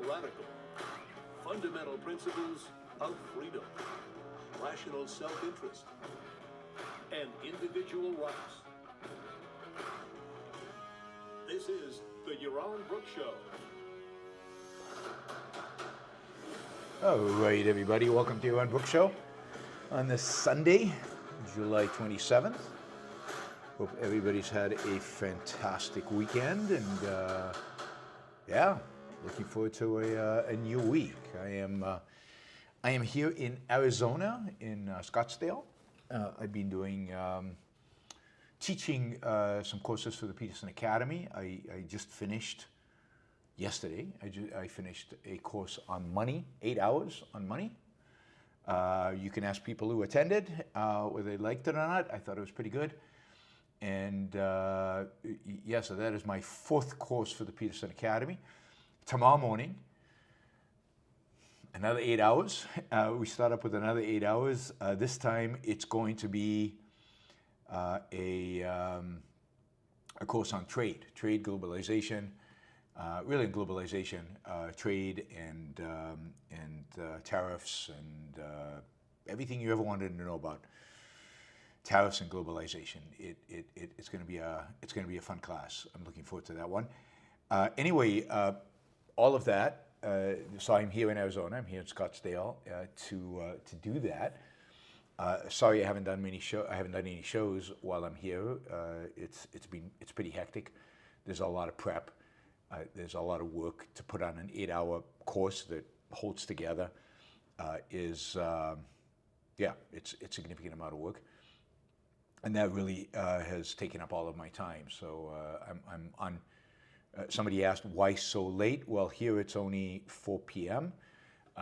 radical. Fundamental principles of freedom, rational self-interest, and individual rights. This is the Yaron Brook Show. All right, everybody. Welcome to Yaron Brook Show on this Sunday, July 27th. Hope everybody's had a fantastic weekend, and looking forward to a new week. I am here in Arizona, in Scottsdale. I've been doing teaching some courses for the Peterson Academy. I just finished yesterday. I finished a course on money, 8 hours on money. You can ask people who attended whether they liked it or not. I thought it was pretty good. And so that is my fourth course for the Peterson Academy. Tomorrow morning, another 8 hours. We start up with another 8 hours. This time it's going to be a course on trade globalization, really globalization, trade and tariffs and everything you ever wanted to know about tariffs and globalization. It's going to be a fun class. I'm looking forward to that one. Anyway, all of that. So I'm here in Arizona. I'm here in Scottsdale to do that. Sorry, I haven't done any shows while I'm here. It's pretty hectic. There's a lot of prep. There's a lot of work to put on an 8-hour course that holds together. It's a significant amount of work. And that really has taken up all of my time. So I'm on. Somebody asked why so late. Well, here it's only 4 p.m.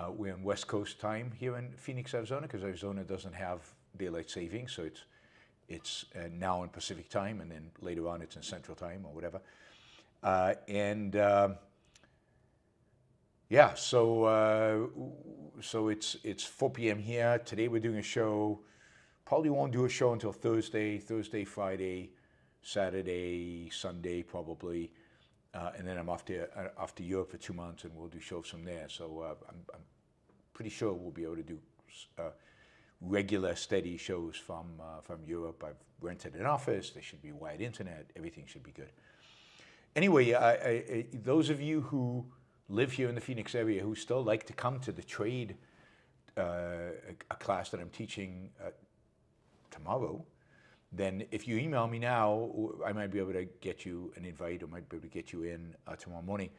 We're on West Coast time here in Phoenix, Arizona, because Arizona doesn't have daylight saving. So it's now in Pacific time, and then later on it's in Central time or whatever. So it's 4 p.m. here. Today we're doing a show. Probably won't do a show until Thursday, Friday, Saturday, Sunday, probably, and then I'm off to Europe for 2 months, and we'll do shows from there. So I'm pretty sure we'll be able to do regular, steady shows from Europe. I've rented an office. There should be wide internet. Everything should be good. Anyway, those of you who live here in the Phoenix area who still like to come to the trade a class that I'm teaching tomorrow, then if you email me now, I might be able to get you an invite, or might be able to get you in tomorrow morning.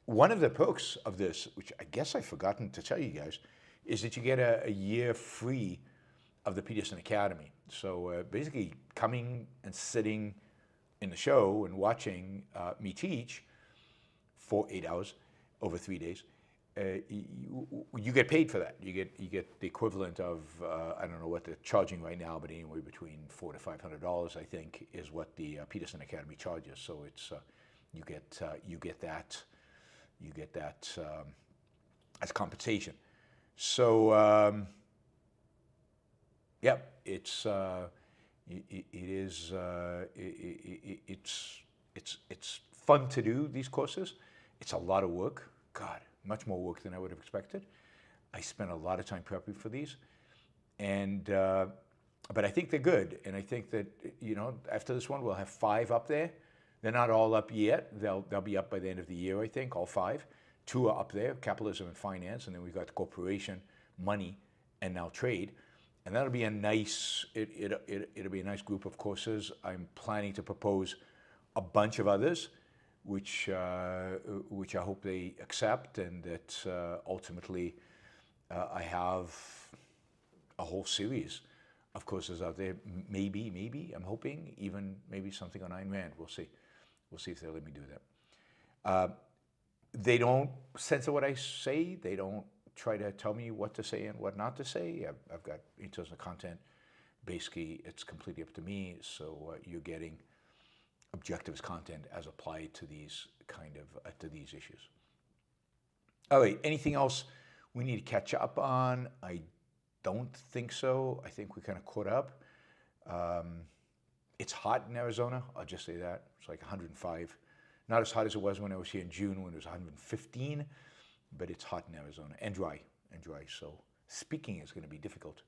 One of the perks of this, which I guess I've forgotten to tell you guys, is that you get a year free of the Peterson Academy. So basically coming and sitting in the show and watching me teach for 8 hours over 3 days, you get paid for that. You get the equivalent of I don't know what they're charging right now, but anywhere between $400 to $500, I think, is what the Peterson Academy charges. So it's you get that as compensation. So it's fun to do these courses. It's a lot of work. God, much more work than I would have expected. I spent a lot of time prepping for these, but I think they're good. And I think that after this one, we'll have 5 up there. They're not all up yet. They'll be up by the end of the year, I think, all 5. 2 are up there, capitalism and finance, and then we've got corporation, money, and now trade. And that'll be a nice. It'll be a nice group of courses. I'm planning to propose a bunch of others, which I hope they accept, and that ultimately I have a whole series of courses out there. Maybe I'm hoping even maybe something on Ayn Rand. We'll see. We'll see if they'll let me do that. They don't censor what I say. They don't try to tell me what to say and what not to say. I've got, in terms of content, basically it's completely up to me. So you're getting objectivist content as applied to these to these issues. All right, anything else we need to catch up on? I don't think so. I think we kind of caught up. It's hot in Arizona, I'll just say that. It's like 105. Not as hot as it was when I was here in June when it was 115, but it's hot in Arizona and dry. So speaking is going to be difficult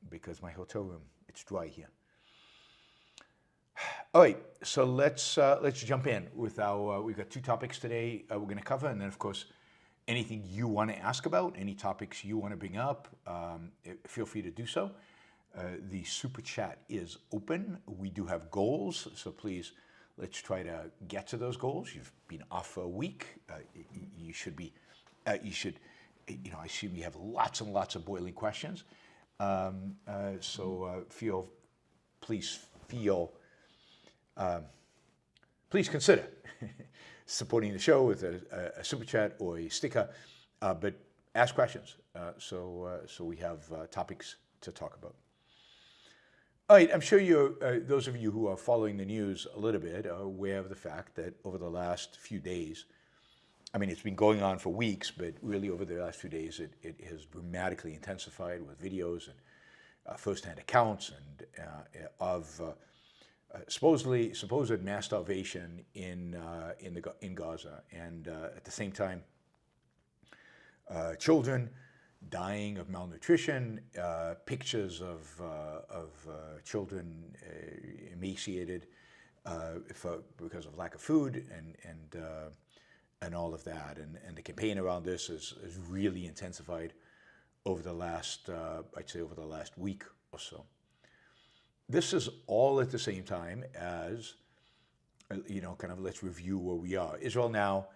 because my hotel room, it's dry here. All right, so let's jump in with our. We've got 2 topics today we're going to cover, and then of course, anything you want to ask about, any topics you want to bring up, feel free to do so. The super chat is open. We do have goals, so please let's try to get to those goals. You've been off for a week. You should be. You should. I assume you have lots and lots of boiling questions. Please consider supporting the show with a super chat or a sticker, but ask questions so we have topics to talk about. All right, I'm sure those of you who are following the news a little bit are aware of the fact that over the last few days, I mean, it's been going on for weeks, but really over the last few days, it has dramatically intensified with videos and first-hand accounts and of supposed mass starvation in Gaza, and at the same time, children dying of malnutrition, pictures of children emaciated because of lack of food, and all of that, and the campaign around this has really intensified over the last, I'd say, over the last week or so. This is all at the same time as, kind of let's review where we are. Israel now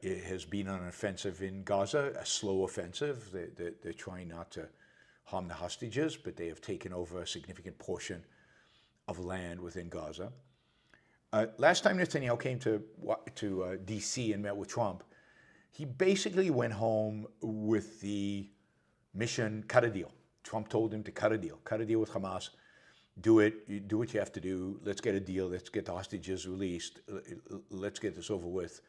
it has been on an offensive in Gaza, a slow offensive. They're trying not to harm the hostages, but they have taken over a significant portion of land within Gaza. Last time Netanyahu came to D.C. and met with Trump, he basically went home with the mission, cut a deal. Trump told him to cut a deal with Hamas. Do it, do what you have to do. Let's get a deal. Let's get the hostages released. Let's get this over with.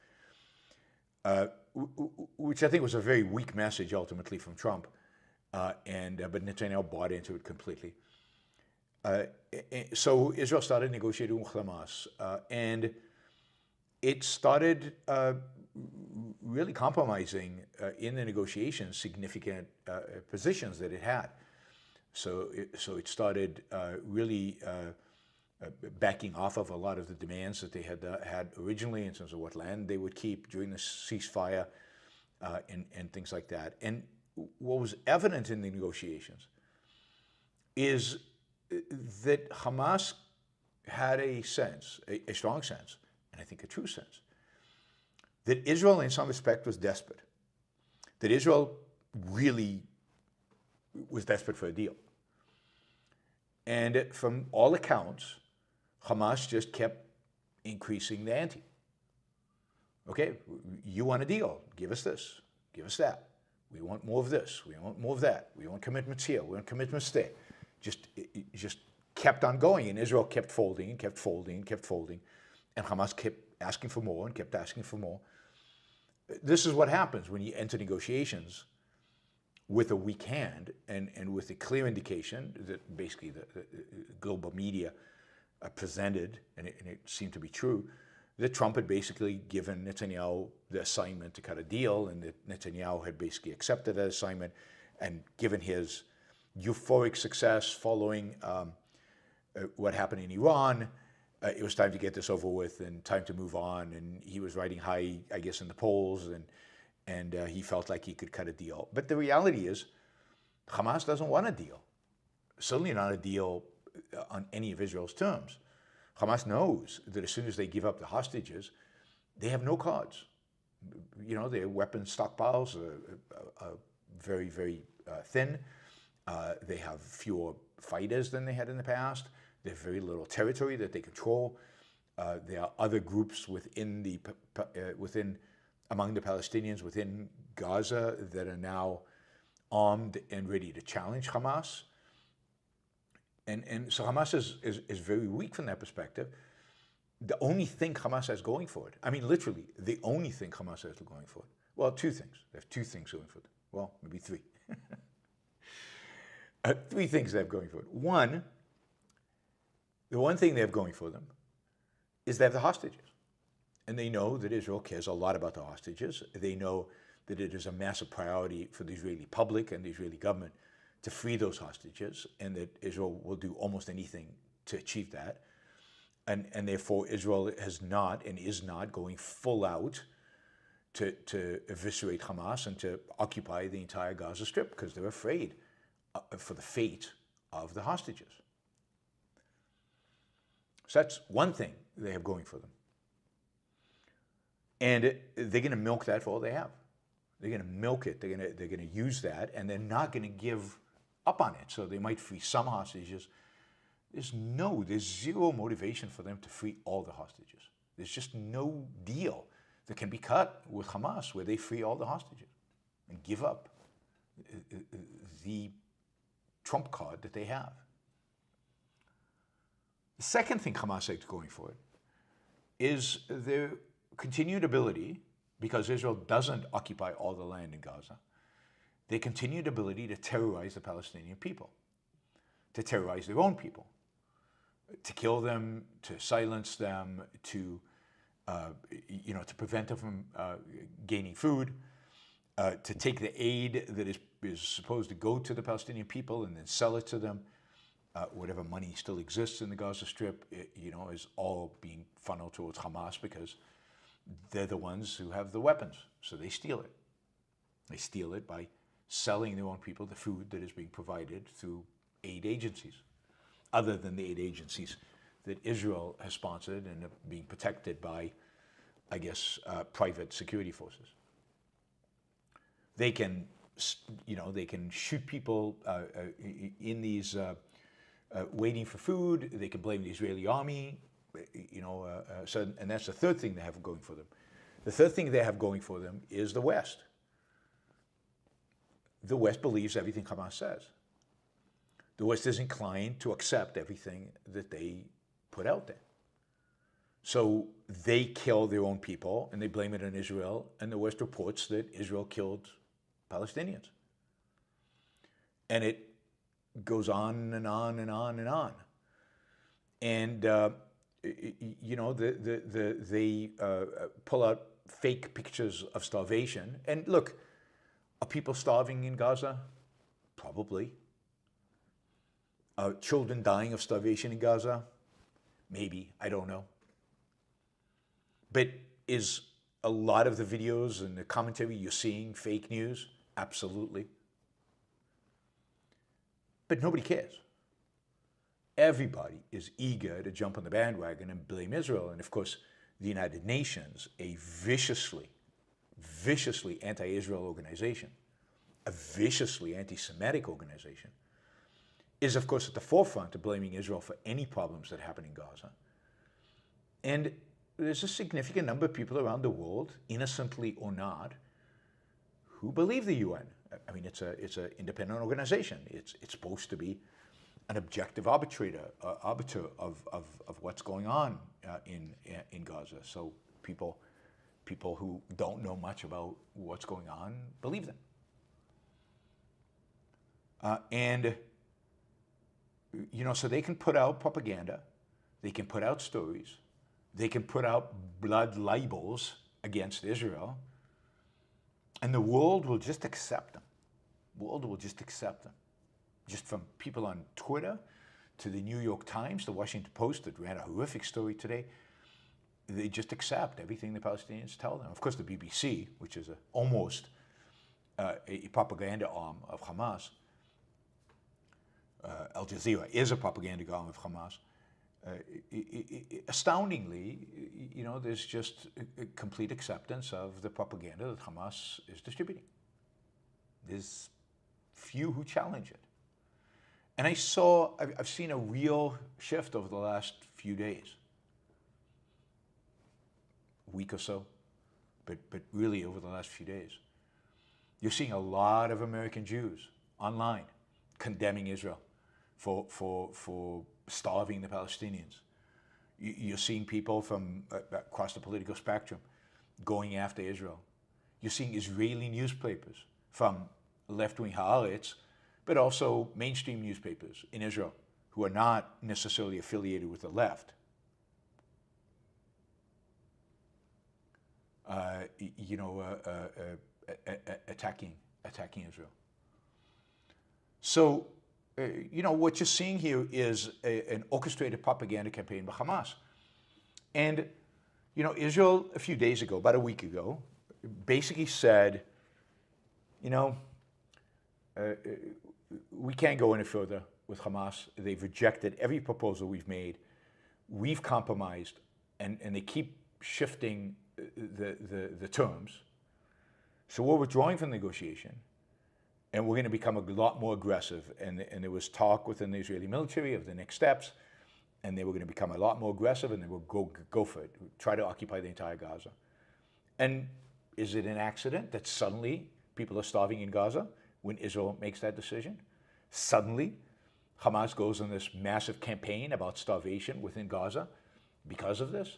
Which I think was a very weak message ultimately from Trump. But Netanyahu bought into it completely. So Israel started negotiating with Hamas, and it started really compromising in the negotiations significant positions that it had. So it started really backing off of a lot of the demands that they had originally in terms of what land they would keep during the ceasefire and things like that. And what was evident in the negotiations is that Hamas had a sense, a strong sense, and I think a true sense, that Israel in some respect was desperate, that Israel really was desperate for a deal. And from all accounts, Hamas just kept increasing the ante. Okay, you want a deal, give us this, give us that. We want more of this, we want more of that. We want commitments here, we want commitments there. It just kept on going, and Israel kept folding and kept folding and kept folding, and Hamas kept asking for more and kept asking for more. This is what happens when you enter negotiations with a weak hand and with a clear indication that basically the global media presented, and it seemed to be true, that Trump had basically given Netanyahu the assignment to cut a deal, and that Netanyahu had basically accepted that assignment, and given his euphoric success following what happened in Iran, it was time to get this over with and time to move on. And he was riding high, I guess, in the polls, and he felt like he could cut a deal. But the reality is, Hamas doesn't want a deal. Certainly not a deal on any of Israel's terms. Hamas knows that as soon as they give up the hostages, they have no cards. Their weapons stockpiles are very, very thin. They have fewer fighters than they had in the past. They have very little territory that they control. There are other groups among the Palestinians within Gaza that are now armed and ready to challenge Hamas. And so Hamas is very weak from that perspective. The only thing Hamas has going for it, I mean, literally, the only thing Hamas has going for it, well, 2 things. They have 2 things going for it. Well, maybe 3. 3 things they have going for it. One, the one thing they have going for them is they have the hostages. And they know that Israel cares a lot about the hostages. They know that it is a massive priority for the Israeli public and the Israeli government to free those hostages, and that Israel will do almost anything to achieve that. And therefore, Israel has not and is not going full out to eviscerate Hamas and to occupy the entire Gaza Strip, because they're afraid for the fate of the hostages. So that's one thing they have going for them. And they're going to milk that for all they have. They're going to milk it. They're going to use that, and they're not going to give up on it. So they might free some hostages. There's zero motivation for them to free all the hostages. There's just no deal that can be cut with Hamas where they free all the hostages and give up the trump card that they have. The second thing Hamas is going for is their continued ability, because Israel doesn't occupy all the land in Gaza, their continued ability to terrorize the Palestinian people, to terrorize their own people, to kill them, to silence them, to prevent them from gaining food, to take the aid that is supposed to go to the Palestinian people and then sell it to them. Whatever money still exists in the Gaza Strip, is all being funneled towards Hamas, because they're the ones who have the weapons, so they steal it. They steal it by selling their own people the food that is being provided through aid agencies, other than the aid agencies that Israel has sponsored and are being protected by, I guess, private security forces. They can, they can shoot people in these waiting for food. They can blame the Israeli army. And that's the third thing they have going for them. The third thing they have going for them is the West. The West believes everything Hamas says. The West is inclined to accept everything that they put out there. So they kill their own people and they blame it on Israel, and the West reports that Israel killed Palestinians. And it goes on and on and on and on. And they pull out fake pictures of starvation. And look, are people starving in Gaza? Probably. Are children dying of starvation in Gaza? Maybe, I don't know. But is a lot of the videos and the commentary you're seeing fake news? Absolutely. But nobody cares. Everybody is eager to jump on the bandwagon and blame Israel. And of course, the United Nations, a viciously anti-Israel organization, a viciously anti-Semitic organization, is of course at the forefront of blaming Israel for any problems that happen in Gaza. And there's a significant number of people around the world, innocently or not, who believe the UN. I mean, it's an independent organization. It's supposed to be an objective arbiter of what's going on in Gaza. So people who don't know much about what's going on believe them. So they can put out propaganda, they can put out stories, they can put out blood libels against Israel, and the world will just accept them. The world will just accept them. Just from people on Twitter to the New York Times, the Washington Post that ran a horrific story today, they just accept everything the Palestinians tell them. Of course, the BBC, which is almost a propaganda arm of Hamas, Al Jazeera is a propaganda arm of Hamas. Astoundingly, there's just a complete acceptance of the propaganda that Hamas is distributing. There's few who challenge it. And I've seen a real shift over the last few days, week or so, but really over the last few days. You're seeing a lot of American Jews online condemning Israel for starving the Palestinians. You're seeing people from across the political spectrum going after Israel. You're seeing Israeli newspapers from left-wing Haaretz, but also mainstream newspapers in Israel who are not necessarily affiliated with the left. attacking Israel. So, what you're seeing here is an orchestrated propaganda campaign by Hamas. And, Israel a few days ago, about a week ago, basically said, we can't go any further with Hamas. They've rejected every proposal we've made. We've compromised, and they keep shifting the terms. So we're withdrawing from the negotiation, and we're going to become a lot more aggressive. And there was talk within the Israeli military of the next steps, and they were going to become a lot more aggressive, and they will go for it, try to occupy the entire Gaza. And is it an accident that suddenly people are starving in Gaza when Israel makes that decision? Suddenly, Hamas goes on this massive campaign about starvation within Gaza because of this?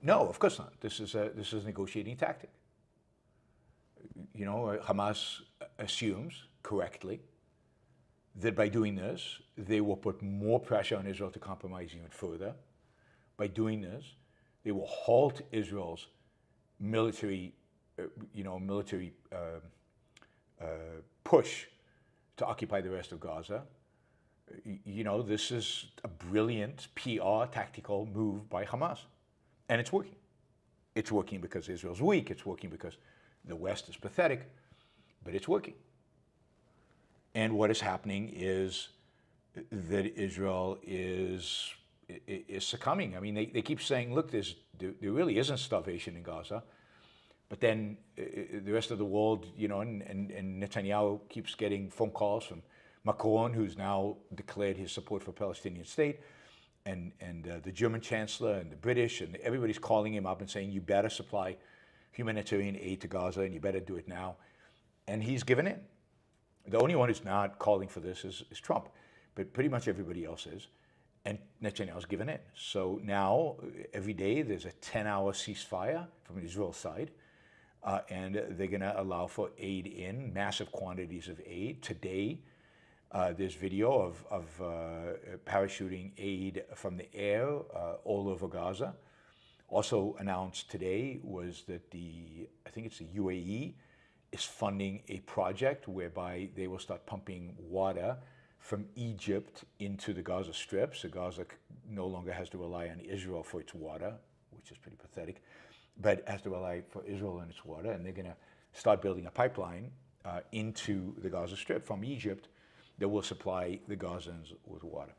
No, of course not. This is a negotiating tactic. Hamas assumes correctly that by doing this, they will put more pressure on Israel to compromise even further. By doing this, they will halt Israel's military push to occupy the rest of Gaza. This is a brilliant PR tactical move by Hamas. And it's working. It's working because Israel's weak. It's working because the West is pathetic. But it's working. And what is happening is that Israel is succumbing. I mean, they keep saying, look, there really isn't starvation in Gaza. But then the rest of the world, and Netanyahu keeps getting phone calls from Macron, who's now declared his support for a Palestinian state, and the German Chancellor and the British, and everybody's calling him up and saying, you better supply humanitarian aid to Gaza, and you better do it now. And he's given in. The only one who's not calling for this is Trump, but pretty much everybody else is. And Netanyahu's given in. So now, every day, there's a 10-hour ceasefire from Israel's side, and they're going to allow for aid in, massive quantities of aid. Today, there's video of parachuting aid from the air all over Gaza. Also announced today was that I think it's the UAE, is funding a project whereby they will start pumping water from Egypt into the Gaza Strip. So Gaza no longer has to rely on Israel for its water, which is pretty pathetic, but has to rely for Israel and its water. And they're going to start building a pipeline into the Gaza Strip from Egypt that will supply the Gazans with water.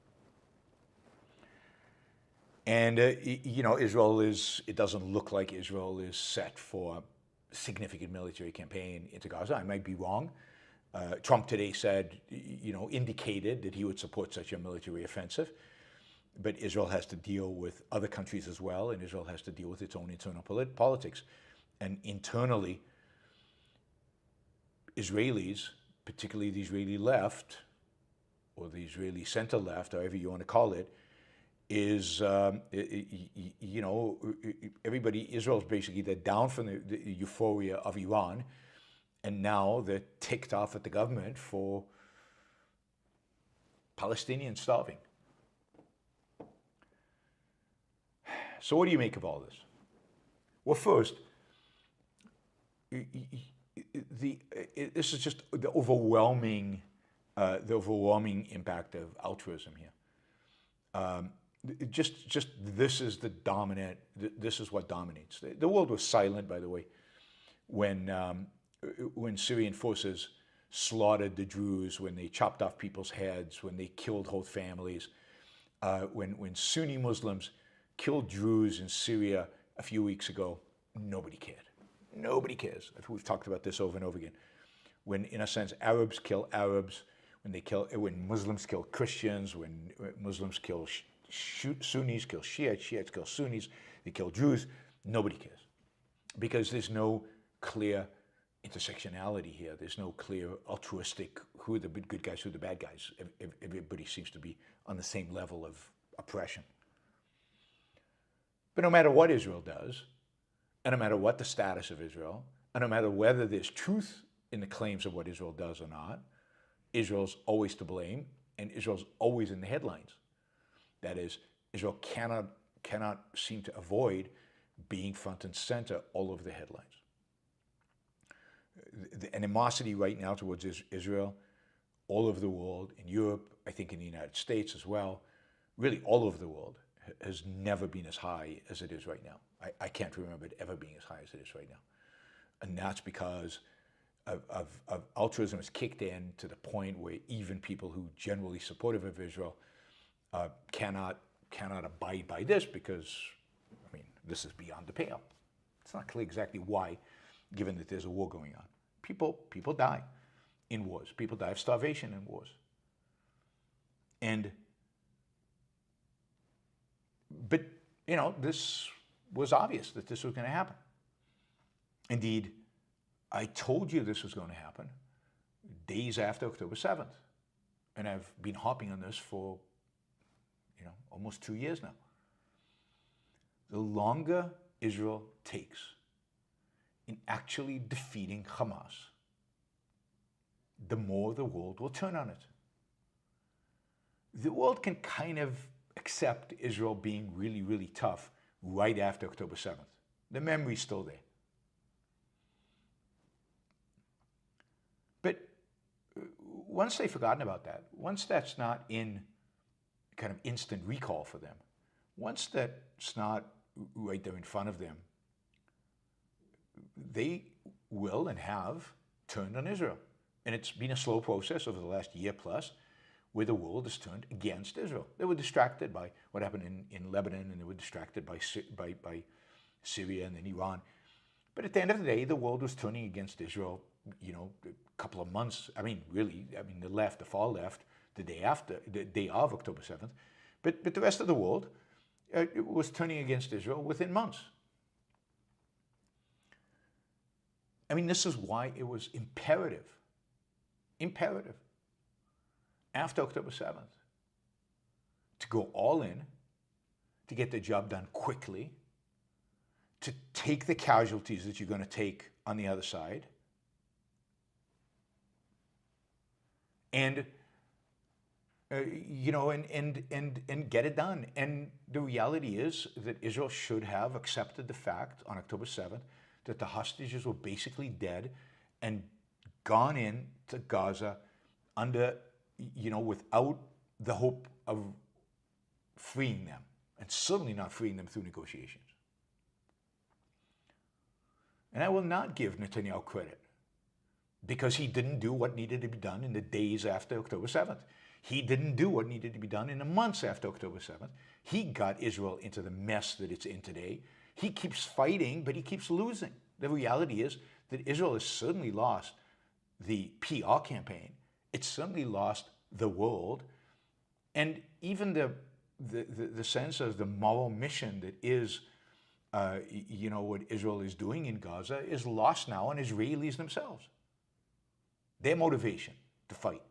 And, Israel it doesn't look like Israel is set for a significant military campaign into Gaza. I might be wrong. Trump today said, indicated that he would support such a military offensive. But Israel has to deal with other countries as well, and Israel has to deal with its own internal politics. And internally, Israelis, particularly the Israeli left, or the Israeli center left, however you want to call it, is, Israel's basically, they're down from the euphoria of Iran, and now they're ticked off at the government for Palestinians starving. So what do you make of all this? Well, first, this is just the overwhelming impact of altruism here. Just this is the dominant. This is what dominates. The world was silent, by the way, when Syrian forces slaughtered the Druze, when they chopped off people's heads, when they killed whole families, when Sunni Muslims killed Druze in Syria a few weeks ago. Nobody cared. Nobody cares. We've talked about this over and over again. When, in a sense, Arabs kill Arabs, when Muslims kill Christians, when Muslims kill Sunnis, kill Shiites, Shiites kill Sunnis, they kill Jews, nobody cares. Because there's no clear intersectionality here. There's no clear altruistic, who are the good guys, who are the bad guys. Everybody seems to be on the same level of oppression. But no matter what Israel does, and no matter what the status of Israel, and no matter whether there's truth in the claims of what Israel does or not, Israel's always to blame, and Israel's always in the headlines. That is, Israel cannot seem to avoid being front and center all over the headlines. The animosity right now towards Israel, all over the world, in Europe, I think in the United States as well, really all over the world, has never been as high as it is right now. I can't remember it ever being as high as it is right now. And that's because of altruism has kicked in to the point where even people who generally supportive of Israel cannot abide by this because, I mean, this is beyond the pale. It's not clear exactly why, given that there's a war going on. People die in wars. People die of starvation in wars. But, you know, this was obvious that this was going to happen. Indeed, I told you this was going to happen days after October 7th. And I've been harping on this for, you know, almost 2 years now. The longer Israel takes in actually defeating Hamas, the more the world will turn on it. The world can kind of accept Israel being really, really tough right after October 7th. The memory's still there. But once they've forgotten about that, once that's not in kind of instant recall for them, once that's not right there in front of them, they will and have turned on Israel. And it's been a slow process over the last year plus where the world has turned against Israel. They were distracted by what happened in Lebanon, and they were distracted by Syria and then Iran. But at the end of the day, the world was turning against Israel, you know, a couple of months. I mean, really, the far left, the day of October 7th. But the rest of the world was turning against Israel within months. I mean, this is why it was imperative, after October 7th, to go all in, to get the job done quickly, to take the casualties that you're going to take on the other side, and you know, and get it done. And the reality is that Israel should have accepted the fact on October 7th that the hostages were basically dead and gone into Gaza under, you know, without the hope of freeing them, and certainly not freeing them through negotiations. And I will not give Netanyahu credit because he didn't do what needed to be done in the days after October 7th. He didn't do what needed to be done in the months after October 7th. He got Israel into the mess that it's in today. He keeps fighting, but he keeps losing. The reality is that Israel has certainly lost the PR campaign. It's certainly lost the world. And even the sense of the moral mission that is, you know, what Israel is doing in Gaza is lost now on Israelis themselves. Their motivation to fight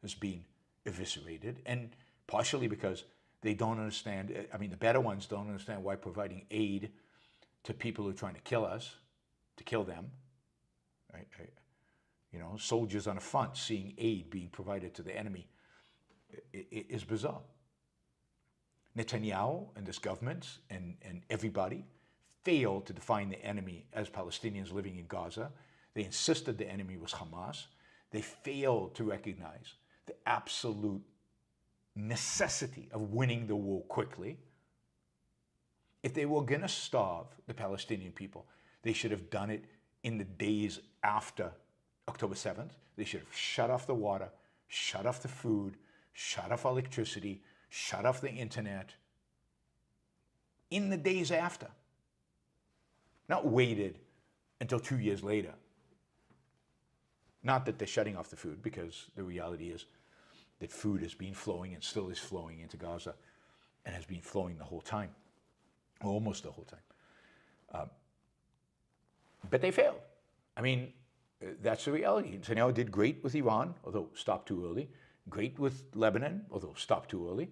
has been eviscerated, and partially because they don't understand, I mean, the better ones don't understand why providing aid to people who are trying to kill us, to kill them, right? You know, soldiers on the front seeing aid being provided to the enemy is bizarre. Netanyahu and this government and everybody failed to define the enemy as Palestinians living in Gaza. They insisted the enemy was Hamas. They failed to recognize the absolute necessity of winning the war quickly. If they were going to starve the Palestinian people, they should have done it in the days after October 7th. They should have shut off the water, shut off the food, shut off electricity, shut off the internet in the days after. Not waited until 2 years later. Not that they're shutting off the food, because the reality is that food has been flowing and still is flowing into Gaza and has been flowing the whole time, or almost the whole time. But they failed. I mean, that's the reality. Netanyahu did great with Iran, although stopped too early. Great with Lebanon, although stopped too early.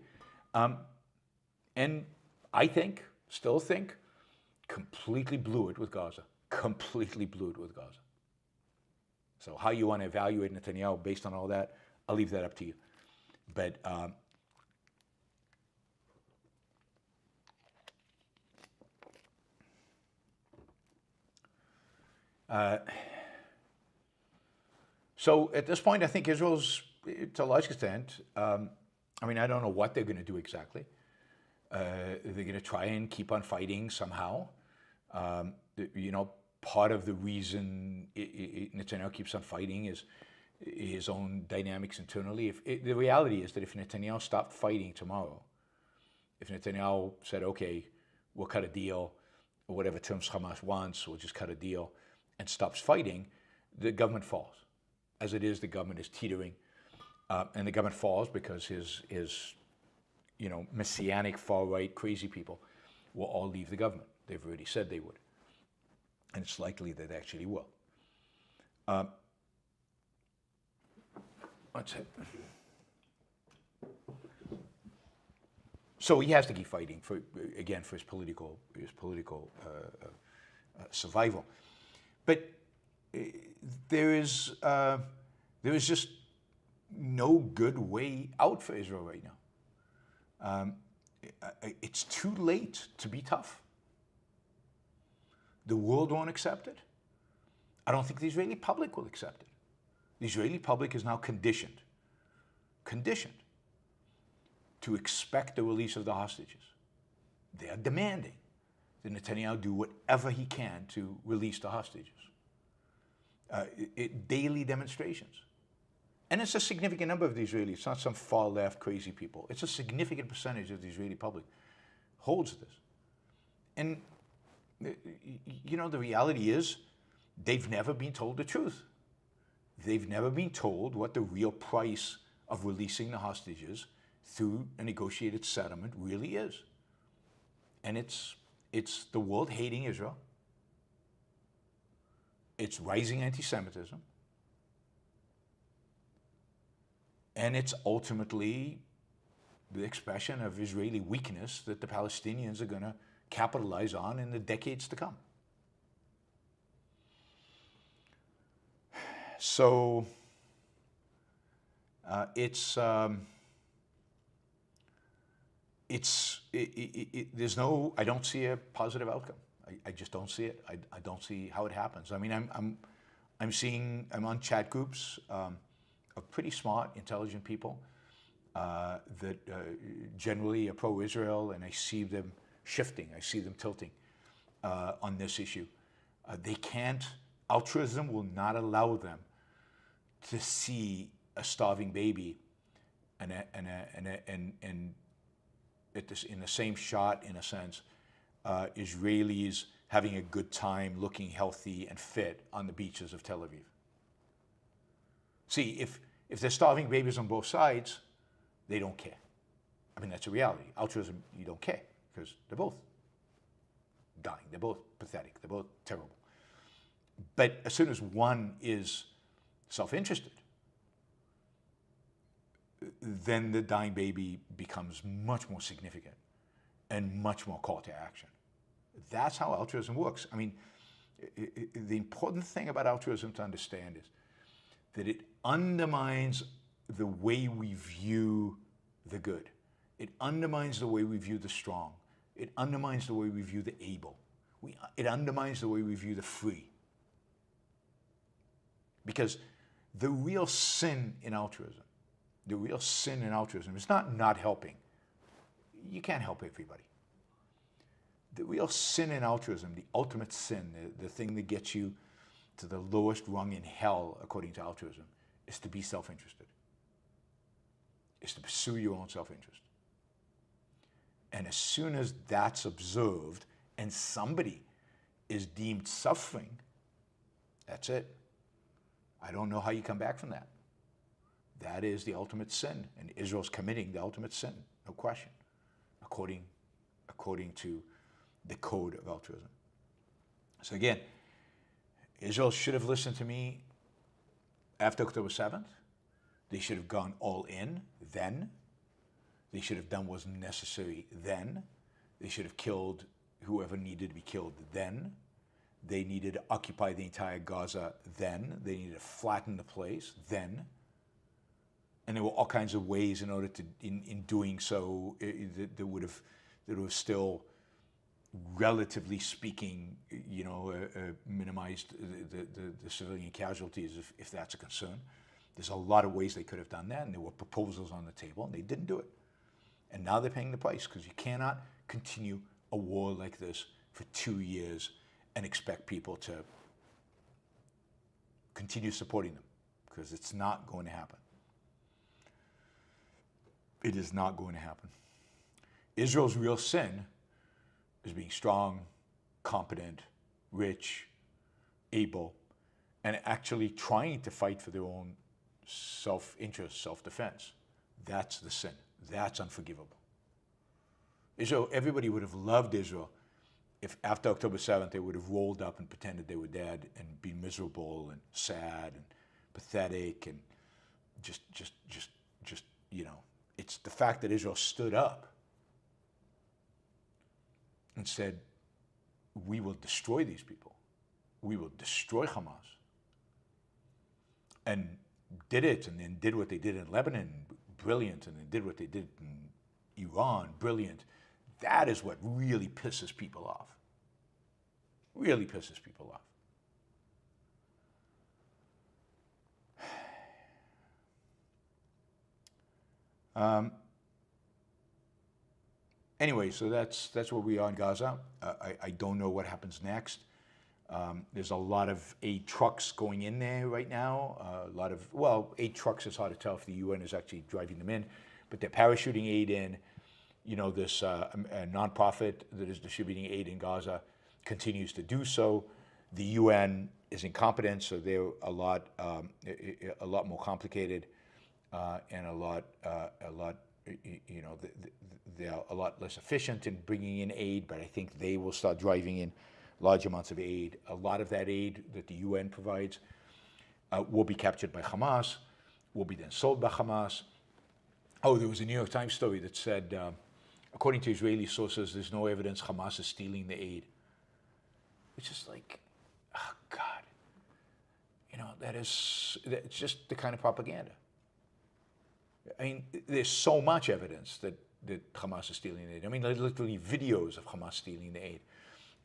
And I still think, completely blew it with Gaza. Completely blew it with Gaza. So how you want to evaluate Netanyahu based on all that, I'll leave that up to you. But So at this point, I think Israel's, to a large extent, I mean, I don't know what they're going to do exactly. They're going to try and keep on fighting somehow. You know, part of the reason Netanyahu keeps on fighting is his own dynamics internally. The reality is that if Netanyahu stopped fighting tomorrow, if Netanyahu said, okay, we'll cut a deal, or whatever terms Hamas wants, we'll just cut a deal, and stops fighting, the government falls. As it is, the government is teetering, and the government falls because his you know, messianic far-right crazy people will all leave the government. They've already said they would, and it's likely that they actually will. That's it. So he has to keep fighting for his political survival. But there is just no good way out for Israel right now. It's too late to be tough. The world won't accept it. I don't think the Israeli public will accept it. The Israeli public is now conditioned to expect the release of the hostages. They are demanding that Netanyahu do whatever he can to release the hostages. Daily demonstrations. And it's a significant number of the Israelis. It's not some far-left crazy people. It's a significant percentage of the Israeli public holds this. And, you know, the reality is they've never been told the truth. They've never been told what the real price of releasing the hostages through a negotiated settlement really is. And it's the world hating Israel. It's rising anti-Semitism. And it's ultimately the expression of Israeli weakness that the Palestinians are going to capitalize on in the decades to come. So there's no, I don't see a positive outcome. I just don't see it. I don't see how it happens. I mean, I'm on chat groups of pretty smart, intelligent people that generally are pro-Israel, and I see them shifting. I see them tilting on this issue. They can't. Altruism will not allow them to see a starving baby and in the same shot, in a sense, Israelis having a good time, looking healthy and fit on the beaches of Tel Aviv. See, if there's starving babies on both sides, they don't care. I mean, that's a reality. Altruism, you don't care, because they're both dying. They're both pathetic. They're both terrible. But as soon as one is self-interested, then the dying baby becomes much more significant and much more call to action. That's how altruism works. I mean, the important thing about altruism to understand is that it undermines the way we view the good. It undermines the way we view the strong. It undermines the way we view the able. It undermines the way we view the free. Because the real sin in altruism is not helping. You can't help everybody. The real sin in altruism, the ultimate sin, the thing that gets you to the lowest rung in hell, according to altruism, is to be self-interested. Is to pursue your own self-interest. And as soon as that's observed and somebody is deemed suffering, that's it. I don't know how you come back from that. That is the ultimate sin, and Israel's committing the ultimate sin, no question, according to the code of altruism. So again, Israel should have listened to me after October 7th. They should have gone all in then. They should have done what was necessary then. They should have killed whoever needed to be killed then. They needed to occupy the entire Gaza then. They needed to flatten the place then. And there were all kinds of ways in order to, in doing so, that would have still relatively speaking, minimized the civilian casualties if that's a concern. There's a lot of ways they could have done that, and there were proposals on the table, and they didn't do it. And now they're paying the price, because you cannot continue a war like this for 2 years and expect people to continue supporting them, because it's not going to happen. It is not going to happen. Israel's real sin is being strong, competent, rich, able, and actually trying to fight for their own self-interest, self-defense. That's the sin. That's unforgivable. Israel, everybody would have loved Israel if after October 7th they would have rolled up and pretended they were dead and been miserable and sad and pathetic and just it's the fact that Israel stood up and said, we will destroy these people. We will destroy Hamas. And did it, and then did what they did in Lebanon, brilliant, and then did what they did in Iran, brilliant. That is what really pisses people off. Really pisses people off. Anyway, so that's where we are in Gaza. I don't know what happens next. There's a lot of aid trucks going in there right now. Aid trucks is hard to tell if the UN is actually driving them in, but they're parachuting aid in. This a nonprofit that is distributing aid in Gaza continues to do so. The UN is incompetent, so they're a lot more complicated and they're a lot less efficient in bringing in aid, but I think they will start driving in large amounts of aid. A lot of that aid that the UN provides will be captured by Hamas, will be then sold by Hamas. Oh, there was a New York Times story that said, according to Israeli sources, there's no evidence Hamas is stealing the aid. Which is like, oh God. It's just the kind of propaganda. I mean, there's so much evidence that Hamas is stealing the aid. I mean, there's literally videos of Hamas stealing the aid.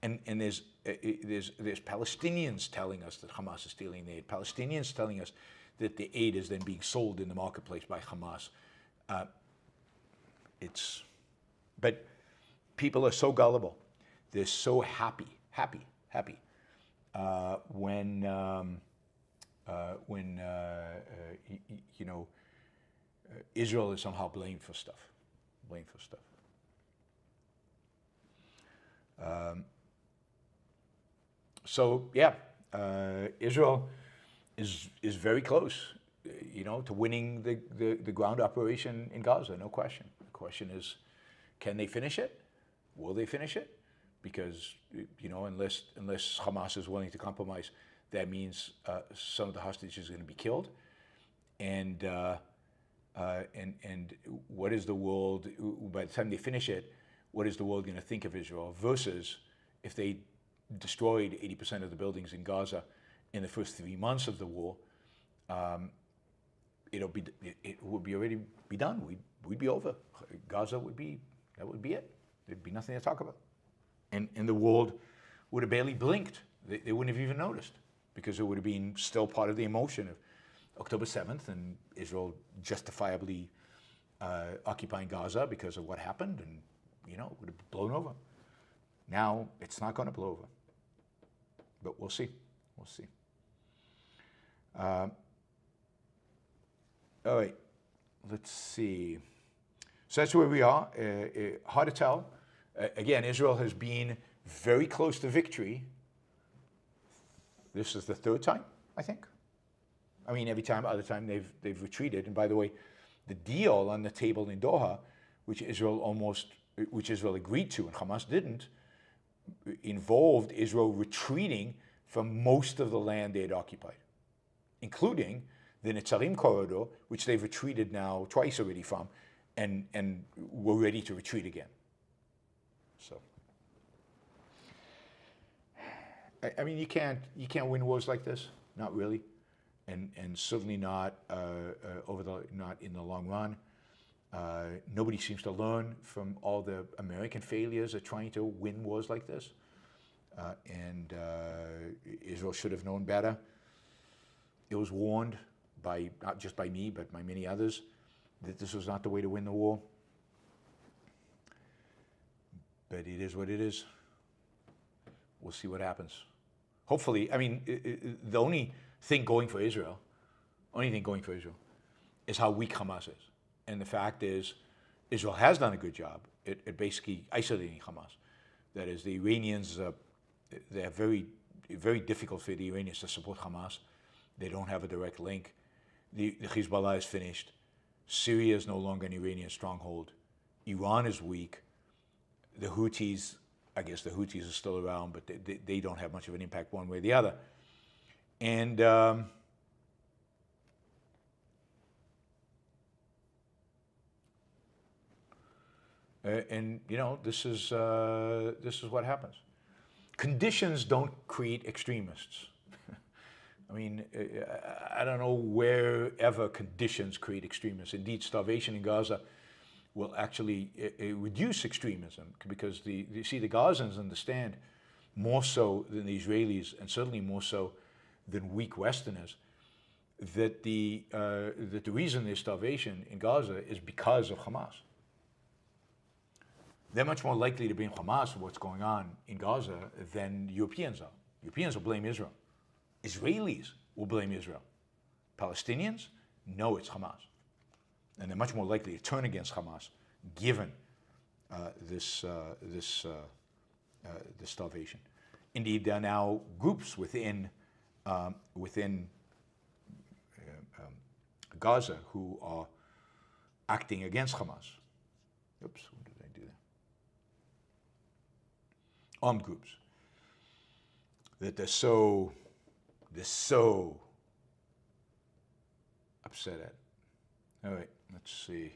And there's Palestinians telling us that Hamas is stealing the aid. Palestinians telling us that the aid is then being sold in the marketplace by Hamas. But people are so gullible. They're so happy when Israel is somehow blamed for stuff. Israel is very close, to winning the ground operation in Gaza, no question. The question is, can they finish it? Will they finish it? Because, unless Hamas is willing to compromise, that means some of the hostages are going to be killed. And what is the world, by the time they finish it, what is the world going to think of Israel versus if they destroyed 80% of the buildings in Gaza in the first 3 months of the war, it would be already be done. We'd be over. Gaza would be it. There'd be nothing to talk about. And the world would have barely blinked. They wouldn't have even noticed, because it would have been still part of the emotion of October 7th and Israel justifiably occupying Gaza because of what happened, and it would have blown over. Now it's not going to blow over, but we'll see. All right, let's see. So that's where we are. Hard to tell. Again, Israel has been very close to victory. This is the third time, I think. I mean, other time they've retreated. And by the way, the deal on the table in Doha, which Israel agreed to and Hamas didn't, involved Israel retreating from most of the land they had occupied, including the Netzarim corridor, which they've retreated now twice already from, and were ready to retreat again. So, I mean, you can't win wars like this, not really, and certainly not not in the long run. Nobody seems to learn from all the American failures at trying to win wars like this. And Israel should have known better. It was warned by, not just by me, but by many others, that this was not the way to win the war. But it is what it is. We'll see what happens. Hopefully, I mean, the only thing going for Israel is how weak Hamas is. And the fact is, Israel has done a good job at basically isolating Hamas. That is, the Iranians, they're very difficult for the Iranians to support Hamas. They don't have a direct link. The Hezbollah is finished. Syria is no longer an Iranian stronghold. Iran is weak. The Houthis, I guess the Houthis are still around, but they don't have much of an impact one way or the other. And you know, this is what happens. Conditions don't create extremists. I mean, I don't know wherever conditions create extremists. Indeed, starvation in Gaza will actually reduce extremism, because the Gazans understand more so than the Israelis, and certainly more so than weak Westerners, that the reason there's starvation in Gaza is because of Hamas. They're much more likely to blame Hamas for what's going on in Gaza than Europeans are. Europeans will blame Israel. Israelis will blame Israel. Palestinians know it's Hamas. And they're much more likely to turn against Hamas, given this starvation. Indeed, there are now groups within Gaza who are acting against Hamas. Oops, what did I do there? Armed groups that they're so upset at. All right, let's see.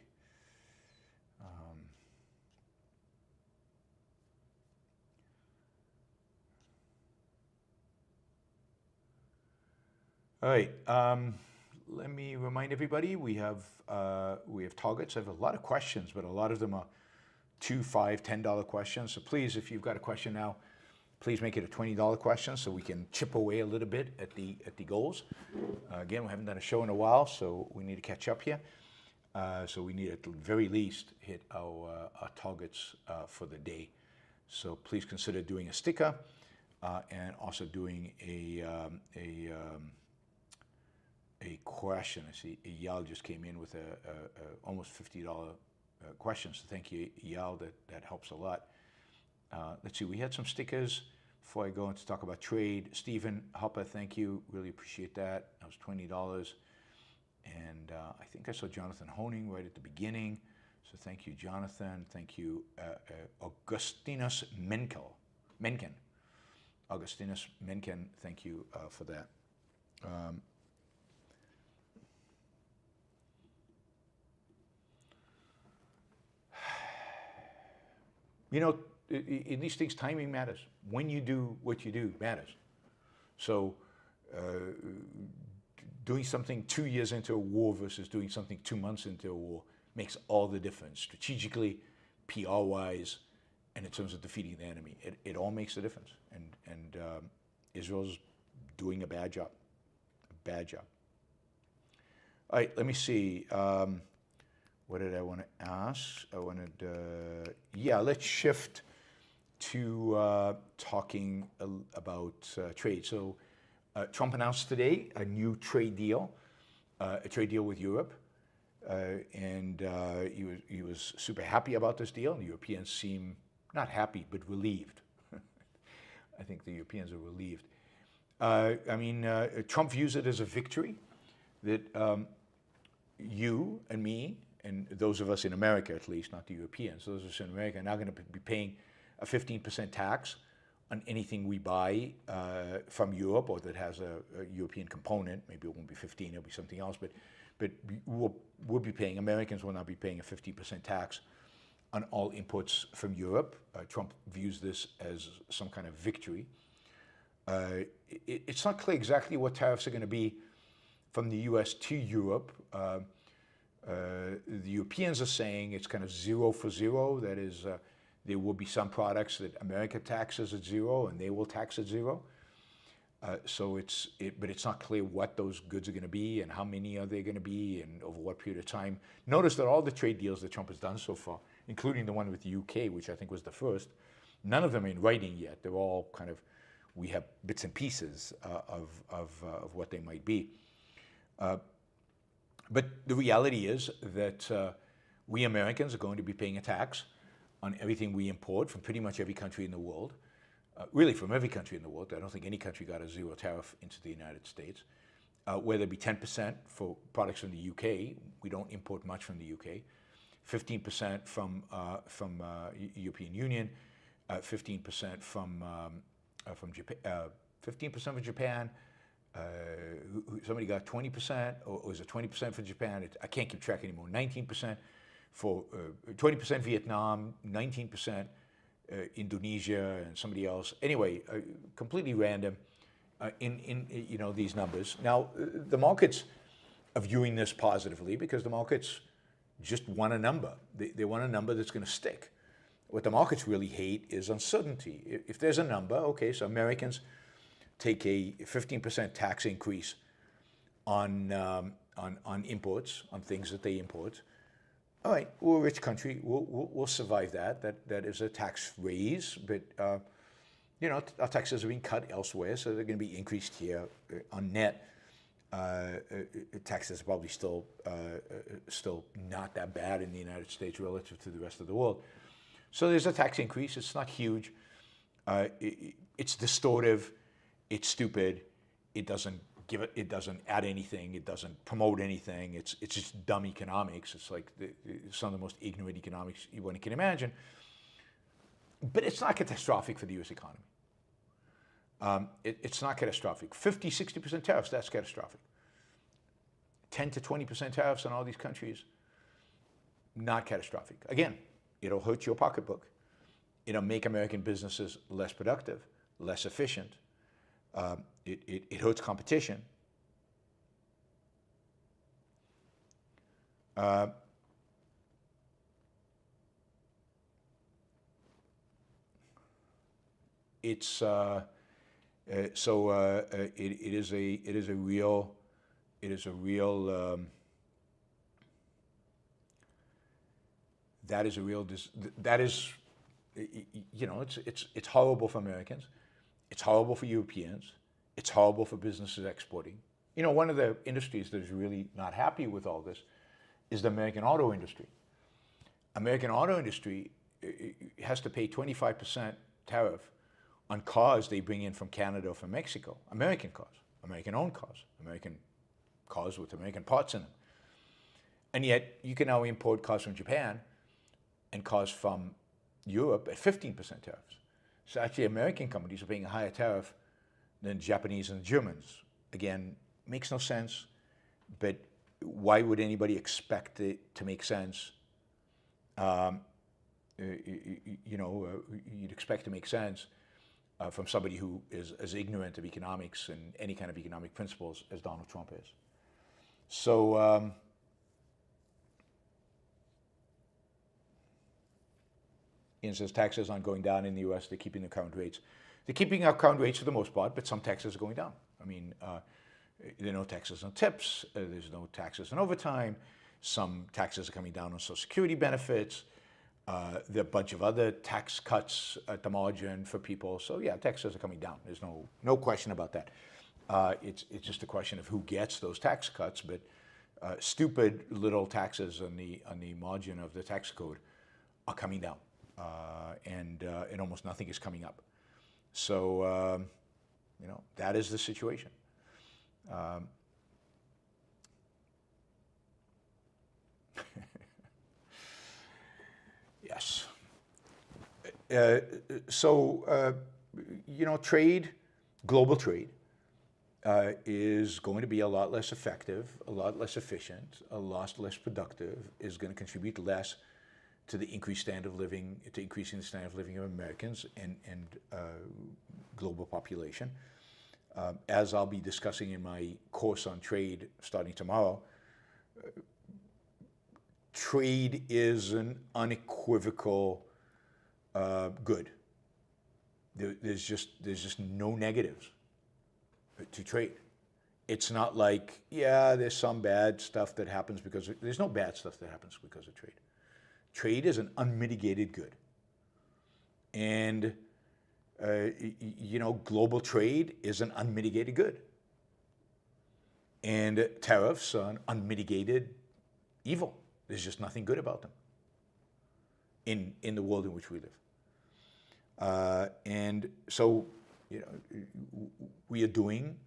All right, let me remind everybody we have targets. I have a lot of questions, but a lot of them are $2, $5, $10 questions. So please, if you've got a question now, please make it a $20 question so we can chip away a little bit at the goals. Again, we haven't done a show in a while, so we need to catch up here. So we need at the very least hit our targets for the day. So please consider doing a sticker and also doing a question. I see Eyal just came in with a almost $50 question. So thank you, Eyal. That helps a lot. Let's see, we had some stickers before I go on to talk about trade. Stephen Hopper, thank you. Really appreciate that. That was $20. And I think I saw Jonathan Honing right at the beginning. So thank you, Jonathan. Thank you, Augustinus Menken. Augustinus Menken, thank you for that. You know, in these things, timing matters. When you do what you do matters. So doing something 2 years into a war versus doing something 2 months into a war makes all the difference. Strategically, PR-wise, and in terms of defeating the enemy. It all makes a difference. And Israel's doing a bad job. A bad job. All right, let me see. What did I want to ask? I wanted, yeah, let's shift to talking about trade. So Trump announced today a new trade deal with Europe. And he was super happy about this deal. And the Europeans seem not happy, but relieved. I think the Europeans are relieved. I mean, Trump views it as a victory that you and me, and those of us in America at least, not the Europeans, those of us in America are now going to be paying a 15% tax on anything we buy from Europe or that has a European component. Maybe it won't be 15, it'll be something else, but we'll be paying, Americans will now be paying a 15% tax on all imports from Europe. Trump views this as some kind of victory. It's not clear exactly what tariffs are going to be from the US to Europe. The Europeans are saying it's kind of 0 for 0. That is, there will be some products that America taxes at 0 and they will tax at 0. But it's not clear what those goods are going to be and how many are they going to be and over what period of time. Notice that all the trade deals that Trump has done so far, including the one with the UK, which I think was the first, none of them are in writing yet. They're all kind of, we have bits and pieces of what they might be. But the reality is that we Americans are going to be paying a tax on everything we import from pretty much every country in the world. Really from every country in the world. I don't think any country got a 0 tariff into the United States. Whether it be 10% for products from the UK, we don't import much from the UK, 15% from European Union, 15% from Japan, 15% from Japan. Somebody got 20%, or was it 20% for Japan? I can't keep track anymore. 19% for 20% Vietnam, 19%. Indonesia and somebody else. Anyway, completely random in these numbers. Now, the markets are viewing this positively because the markets just want a number. They want a number that's going to stick. What the markets really hate is uncertainty. If there's a number, okay, so Americans take a 15% tax increase on imports, on things that they import. All right, we're a rich country. We'll survive that. That is a tax raise, but our taxes are being cut elsewhere, so they're going to be increased here on net. Taxes are probably still not that bad in the United States relative to the rest of the world. So there's a tax increase. It's not huge. It's distortive. It's stupid. It doesn't add anything. It doesn't promote anything. It's just dumb economics. It's like some of the most ignorant economics one can imagine. But it's not catastrophic for the U.S. economy. It's not catastrophic. 50, 60% tariffs, that's catastrophic. 10 to 20% tariffs on all these countries, not catastrophic. Again, it'll hurt your pocketbook. It'll make American businesses less productive, less efficient. It hurts competition. It is a real it's horrible for Americans. It's horrible for Europeans. It's horrible for businesses exporting. One of the industries that is really not happy with all this is the American auto industry. American auto industry has to pay 25% tariff on cars they bring in from Canada or from Mexico. American cars, American-owned cars, American cars with American parts in them. And yet, you can now import cars from Japan and cars from Europe at 15% tariffs. So actually, American companies are paying a higher tariff than Japanese and Germans. Again, makes no sense, but why would anybody expect it to make sense? You'd expect to make sense from somebody who is as ignorant of economics and any kind of economic principles as Donald Trump is. So, Ian says taxes aren't going down in the U.S. They're keeping the current rates. They're keeping our current rates for the most part, but some taxes are going down. I mean, there are no taxes on tips. There's no taxes on overtime. Some taxes are coming down on Social Security benefits. There are a bunch of other tax cuts at the margin for people. So yeah, taxes are coming down. There's no question about that. It's just a question of who gets those tax cuts. But stupid little taxes on the margin of the tax code are coming down, and almost nothing is coming up. So that is the situation. Yes. Trade, global trade, is going to be a lot less effective, a lot less efficient, a lot less productive, is going to contribute less to the increased standard of living, to increasing the standard of living of Americans and global population. As I'll be discussing in my course on trade starting tomorrow, trade is an unequivocal good. There's just no negatives to trade. It's not like, yeah, there's some bad stuff that happens because there's no bad stuff that happens because of trade. Trade is an unmitigated good. And, global trade is an unmitigated good. And tariffs are an unmitigated evil. There's just nothing good about them in the world in which we live. And so, we are doing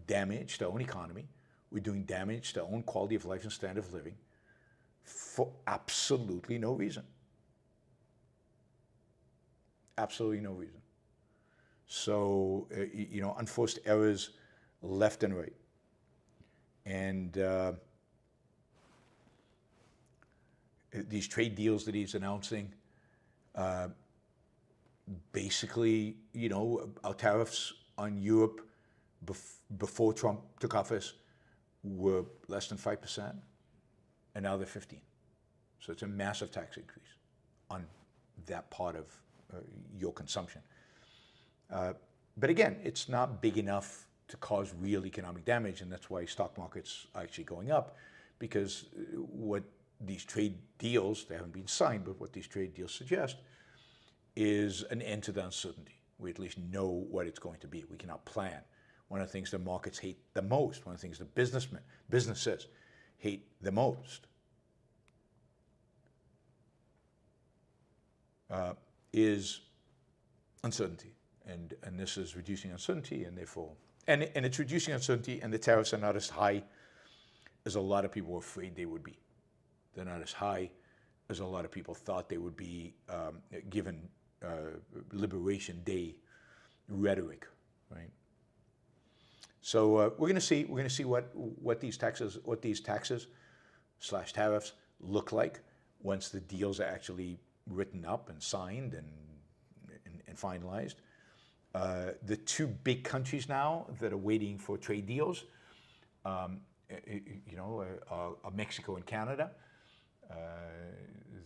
damage to our own economy. We're doing damage to our own quality of life and standard of living for absolutely no reason. Absolutely no reason. So, unforced errors left and right. And these trade deals that he's announcing, basically, our tariffs on Europe before Trump took office were less than 5%, and now they're 15%. So it's a massive tax increase on that part of your consumption. But again, it's not big enough to cause real economic damage, and that's why stock markets are actually going up, because what these trade deals, they haven't been signed, but what these trade deals suggest is an end to the uncertainty. We at least know what it's going to be. We cannot plan. One of the things the markets hate the most, one of the things the businesses hate the most, is uncertainty. And this is reducing uncertainty, and therefore, and it's reducing uncertainty, and the tariffs are not as high as a lot of people were afraid they would be. They're not as high as a lot of people thought they would be, given Liberation Day rhetoric, right? So we're going to see what these taxes / tariffs look like once the deals are actually written up and signed and finalized. The two big countries now that are waiting for trade deals, are Mexico and Canada.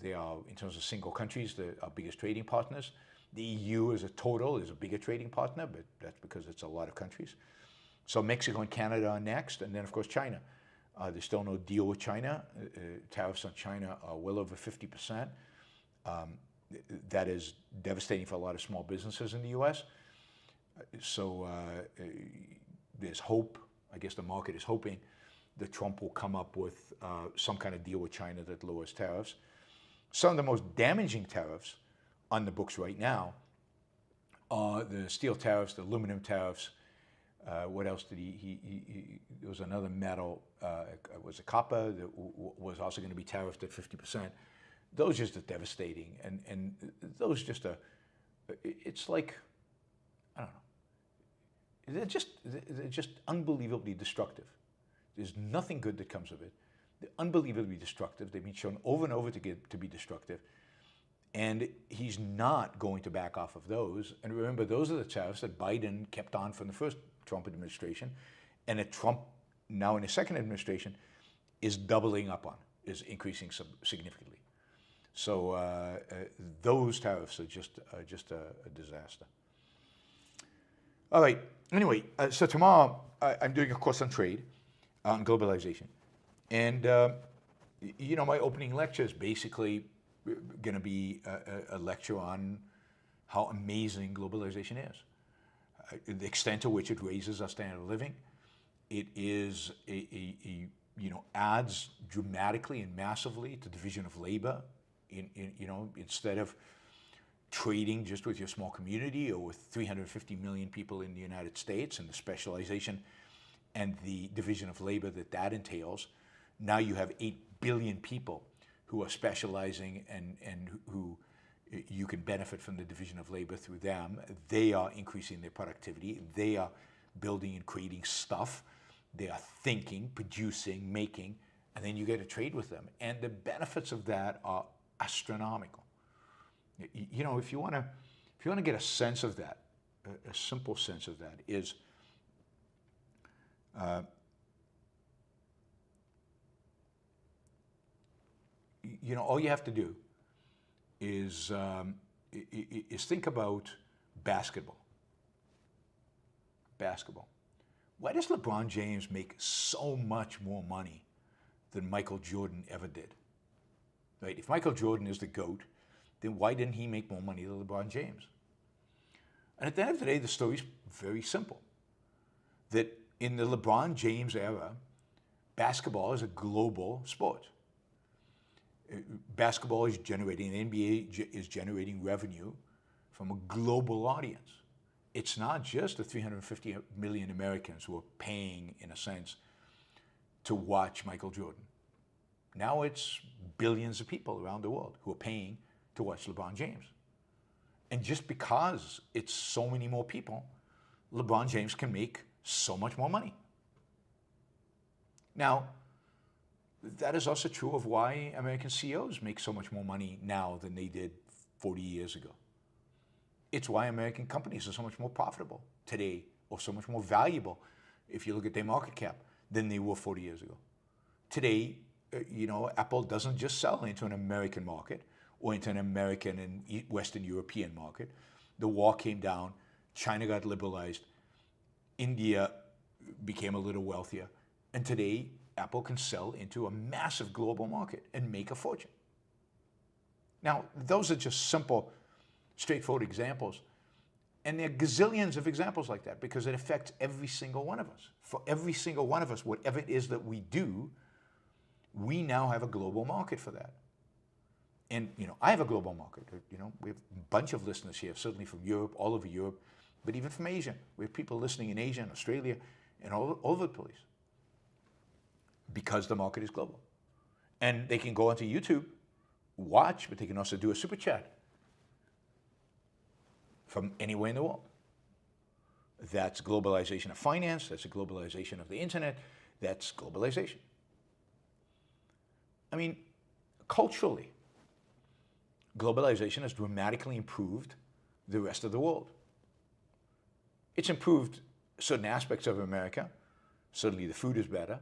They are, in terms of single countries, our biggest trading partners. The EU as a total is a bigger trading partner, but that's because it's a lot of countries. So Mexico and Canada are next, and then of course China. There's still no deal with China. Tariffs on China are well over 50%. That is devastating for a lot of small businesses in the U.S. So there's hope. I guess the market is hoping that Trump will come up with some kind of deal with China that lowers tariffs. Some of the most damaging tariffs on the books right now are the steel tariffs, the aluminum tariffs. What else did there was another metal, was a copper that was also going to be tariffed at 50%. Those just are devastating, and those just are, it's like, I don't know, they're just unbelievably destructive. There's nothing good that comes of it. They're unbelievably destructive. They've been shown over and over to be destructive. And he's not going to back off of those. And remember, those are the tariffs that Biden kept on from the first Trump administration, and that Trump, now in his second administration, is doubling up on, is increasing significantly. So those tariffs are just a disaster. All right. Anyway, so tomorrow I'm doing a course on trade, on globalization, and my opening lecture is basically going to be a lecture on how amazing globalization is, the extent to which it raises our standard of living. It is adds dramatically and massively to division of labor. Instead of trading just with your small community or with 350 million people in the United States and the specialization and the division of labor that entails, now you have 8 billion people who are specializing and who you can benefit from the division of labor through them. They are increasing their productivity. They are building and creating stuff. They are thinking, producing, making, and then you get to trade with them. And the benefits of that are astronomical. If you want to get a sense of that, a simple sense of that is all you have to do is think about basketball. Basketball. Why does LeBron James make so much more money than Michael Jordan ever did? Right? If Michael Jordan is the GOAT, then why didn't he make more money than LeBron James? And at the end of the day, the story is very simple. That in the LeBron James era, basketball is a global sport. Basketball is generating, the NBA is generating revenue from a global audience. It's not just the 350 million Americans who are paying, in a sense, to watch Michael Jordan. Now it's billions of people around the world who are paying to watch LeBron James. And just because it's so many more people, LeBron James can make so much more money. Now, that is also true of why American CEOs make so much more money now than they did 40 years ago. It's why American companies are so much more profitable today, or so much more valuable, if you look at their market cap, than they were 40 years ago. Today, Apple doesn't just sell into an American market or into an American and Western European market. The wall came down, China got liberalized, India became a little wealthier, and today Apple can sell into a massive global market and make a fortune. Now, those are just simple, straightforward examples. And there are gazillions of examples like that because it affects every single one of us. For every single one of us, whatever it is that we do, we now have a global market for that. And, I have a global market. We have a bunch of listeners here, certainly from Europe, all over Europe, but even from Asia. We have people listening in Asia and Australia and all over the place because the market is global. And they can go onto YouTube, watch, but they can also do a super chat from anywhere in the world. That's globalization of finance, that's a globalization of the internet, that's globalization. I mean, culturally, globalization has dramatically improved the rest of the world. It's improved certain aspects of America. Certainly the food is better.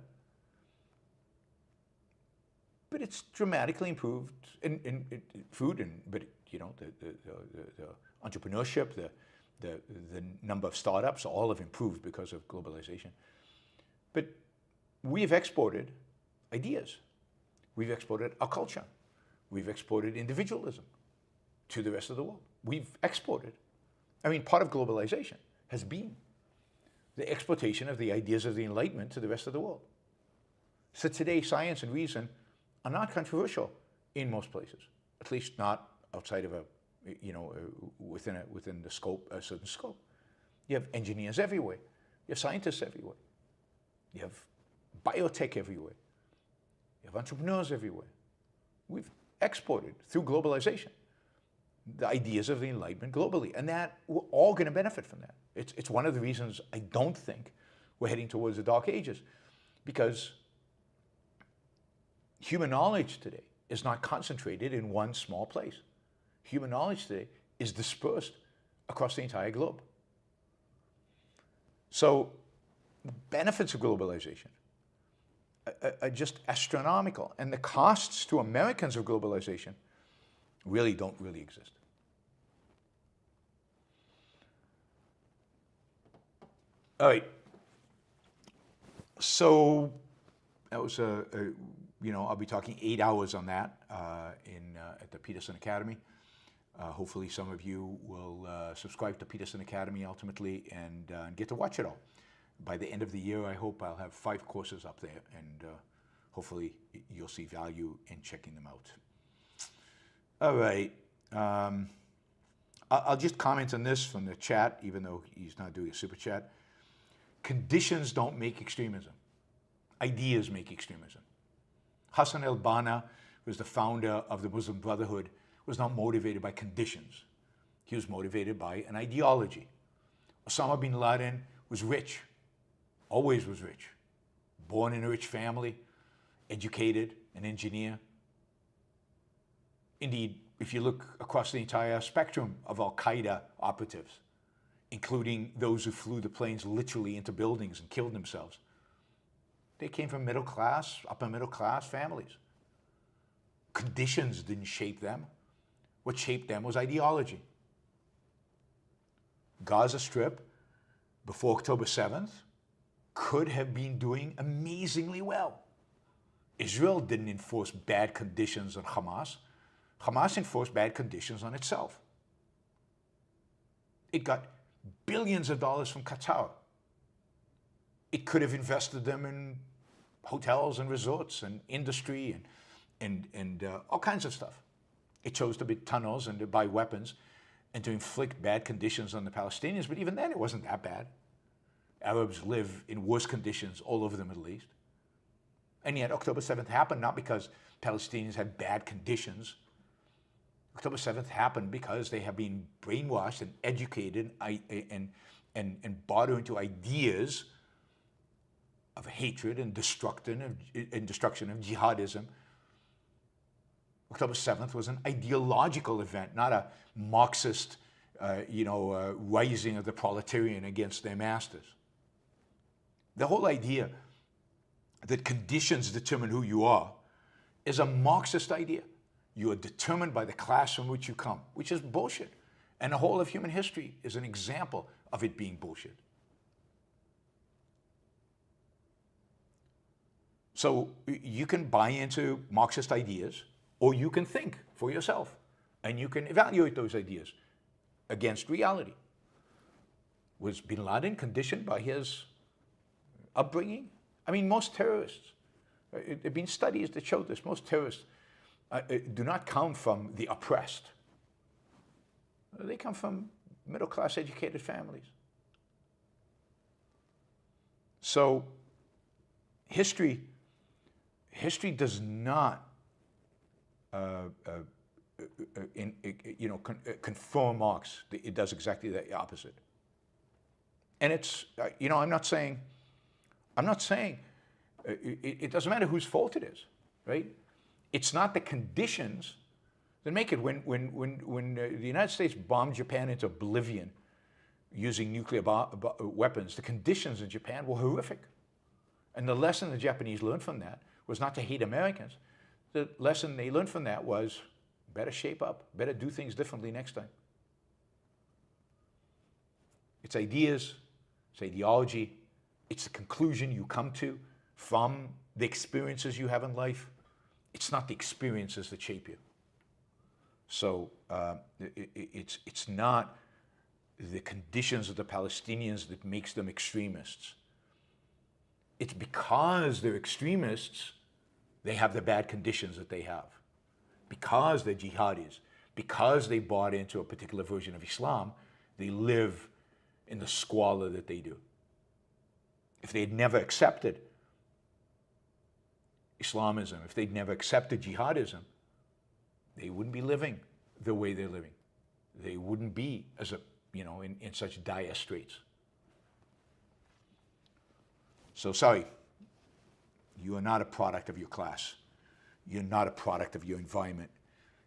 But it's dramatically improved in food, but the entrepreneurship, the number of startups, all have improved because of globalization. But we've exported ideas. We've exported our culture. We've exported individualism to the rest of the world. We've exported. Part of globalization has been the exportation of the ideas of the Enlightenment to the rest of the world. So today, science and reason are not controversial in most places, at least not outside of within the scope, a certain scope. You have engineers everywhere. You have scientists everywhere. You have biotech everywhere. You have entrepreneurs everywhere. We've exported through globalization the ideas of the Enlightenment globally, and that we're all going to benefit from that. It's one of the reasons I don't think we're heading towards the Dark Ages, because human knowledge today is not concentrated in one small place. Human knowledge today is dispersed across the entire globe. So the benefits of globalization are just astronomical, and the costs to Americans of globalization don't really exist. All right. So that was I'll be talking 8 hours on that at the Peterson Academy. Hopefully some of you will subscribe to Peterson Academy ultimately and get to watch it all. By the end of the year, I hope I'll have 5 courses up there, and hopefully you'll see value in checking them out. All right. I'll just comment on this from the chat, even though he's not doing a super chat. Conditions don't make extremism. Ideas make extremism. Hassan al-Banna, who was the founder of the Muslim Brotherhood, was not motivated by conditions. He was motivated by an ideology. Osama bin Laden was rich, always was rich. Born in a rich family, educated, an engineer. Indeed, if you look across the entire spectrum of al-Qaeda operatives, including those who flew the planes literally into buildings and killed themselves, they came from middle class, upper middle class families. Conditions didn't shape them. What shaped them was ideology. Gaza Strip, before October 7th, could have been doing amazingly well. Israel didn't enforce bad conditions on Hamas. Hamas enforced bad conditions on itself. It got billions of dollars from Qatar. It could have invested them in hotels and resorts and industry and all kinds of stuff. It chose to build tunnels and to buy weapons and to inflict bad conditions on the Palestinians, but even then it wasn't that bad. Arabs live in worse conditions all over the Middle East. And yet October 7th happened not because Palestinians had bad conditions. October 7th happened because they have been brainwashed and educated and bought into ideas of hatred and destruction of jihadism. October 7th was an ideological event, not a Marxist, rising of the proletarian against their masters. The whole idea that conditions determine who you are is a Marxist idea. You are determined by the class from which you come, which is bullshit. And the whole of human history is an example of it being bullshit. So you can buy into Marxist ideas, or you can think for yourself, and you can evaluate those ideas against reality. Was bin Laden conditioned by his upbringing? I mean, most terrorists, there have been studies that show this, most terrorists do not come from the oppressed. They come from middle-class educated families. So history does not confirm Marx. It does exactly the opposite. And it's, I'm not saying it doesn't matter whose fault it is, right? It's not the conditions that make it. When the United States bombed Japan into oblivion using nuclear weapons, the conditions in Japan were horrific. And the lesson the Japanese learned from that was not to hate Americans. The lesson they learned from that was better shape up, better do things differently next time. It's ideas, it's ideology, it's the conclusion you come to from the experiences you have in life. It's not the experiences that shape you. So it's not the conditions of the Palestinians that makes them extremists. It's because they're extremists, they have the bad conditions that they have. Because they're jihadis, because they bought into a particular version of Islam, they live in the squalor that they do. If they had never accepted Islamism, if they'd never accepted jihadism, they wouldn't be living the way they're living. They wouldn't be in such dire straits. So sorry, you are not a product of your class. You're not a product of your environment.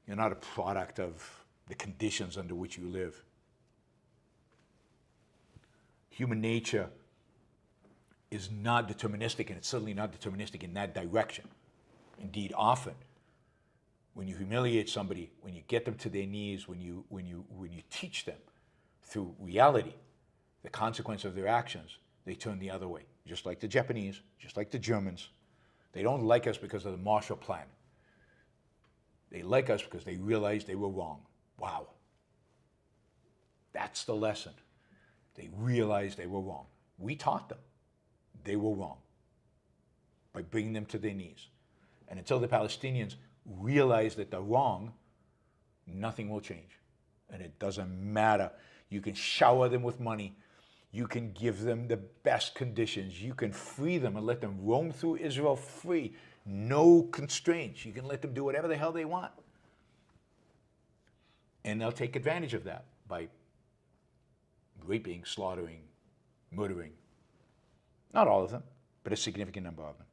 You're not a product of the conditions under which you live. Human nature is not deterministic, and it's certainly not deterministic in that direction. Indeed, often, when you humiliate somebody, when you get them to their knees, when you teach them through reality the consequence of their actions, they turn the other way. Just like the Japanese, just like the Germans. They don't like us because of the Marshall Plan. They like us because they realized they were wrong. Wow. That's the lesson. They realized they were wrong. We taught them they were wrong by bringing them to their knees. And until the Palestinians realize that they're wrong, nothing will change. And it doesn't matter. You can shower them with money. You can give them the best conditions. You can free them and let them roam through Israel free. No constraints. You can let them do whatever the hell they want. And they'll take advantage of that by raping, slaughtering, murdering. Not all of them, but a significant number of them.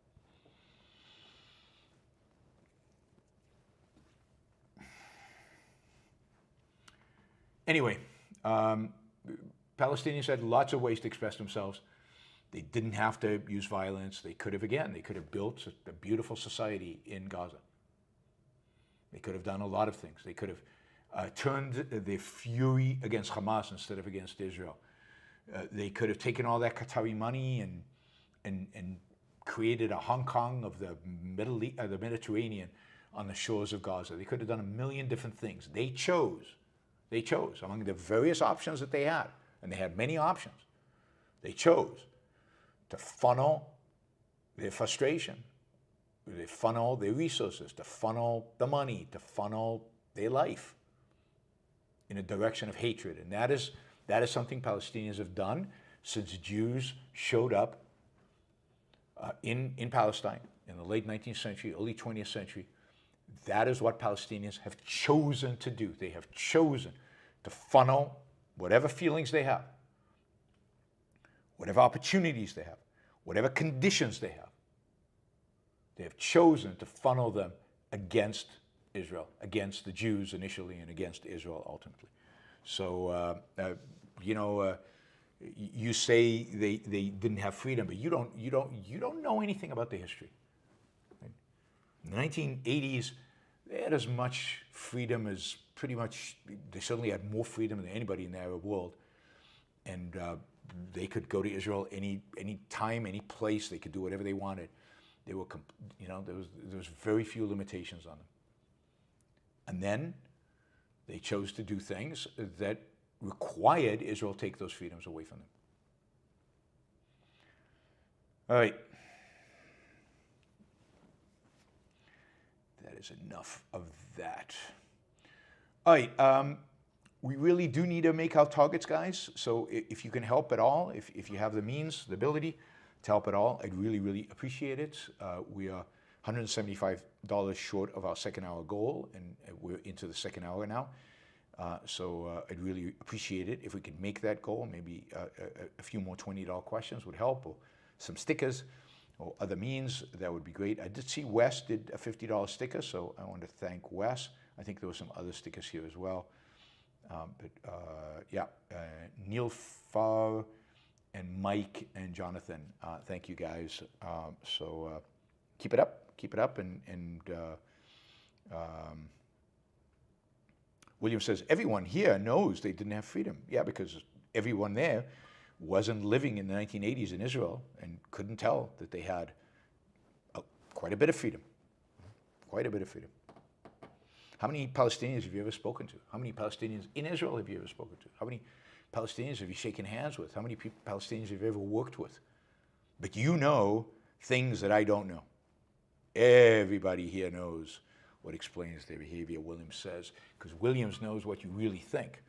Anyway, Palestinians had lots of ways to express themselves. They didn't have to use violence. They could have built a beautiful society in Gaza. They could have done a lot of things. They could have turned their fury against Hamas instead of against Israel. They could have taken all that Qatari money and created a Hong Kong of the the Mediterranean on the shores of Gaza. They could have done a million different things. They chose among the various options that they had, and they had many options. They chose to funnel their frustration, they funnel their resources, to funnel the money, to funnel their life in a direction of hatred. And that is something Palestinians have done since Jews showed up in Palestine in the late 19th century, early 20th century. That is what Palestinians have chosen to do. They have chosen to funnel whatever feelings they have, whatever opportunities they have, whatever conditions they have. They have chosen to funnel them against Israel, against the Jews initially, and against Israel ultimately. So, you say they didn't have freedom, but you don't know anything about the history. In the 1980s, they had as much freedom as pretty much, they certainly had more freedom than anybody in the Arab world. And they could go to Israel any time, any place. They could do whatever they wanted. They were, there was very few limitations on them. And then they chose to do things that required Israel take those freedoms away from them. All right. That is enough of that. All right. We really do need to make our targets, guys. So if you can help at all, if you have the means, the ability to help at all, I'd really, really appreciate it. We are $175 short of our second hour goal, and we're into the second hour now. So I'd really appreciate it if we could make that goal. Maybe a few more $20 questions would help, or some stickers, or other means. That would be great. I did see Wes did a $50 sticker, so I want to thank Wes. I think there were some other stickers here as well. Neil Farr and Mike and Jonathan, thank you guys. Keep it up, and William says, everyone here knows they didn't have freedom. Yeah, because everyone there wasn't living in the 1980s in Israel and couldn't tell that they had quite a bit of freedom. Quite a bit of freedom. How many Palestinians have you ever spoken to? How many Palestinians in Israel have you ever spoken to? How many Palestinians have you shaken hands with? How many Palestinians have you ever worked with? But you know things that I don't know. Everybody here knows what explains their behavior, Williams says, because Williams knows what you really think.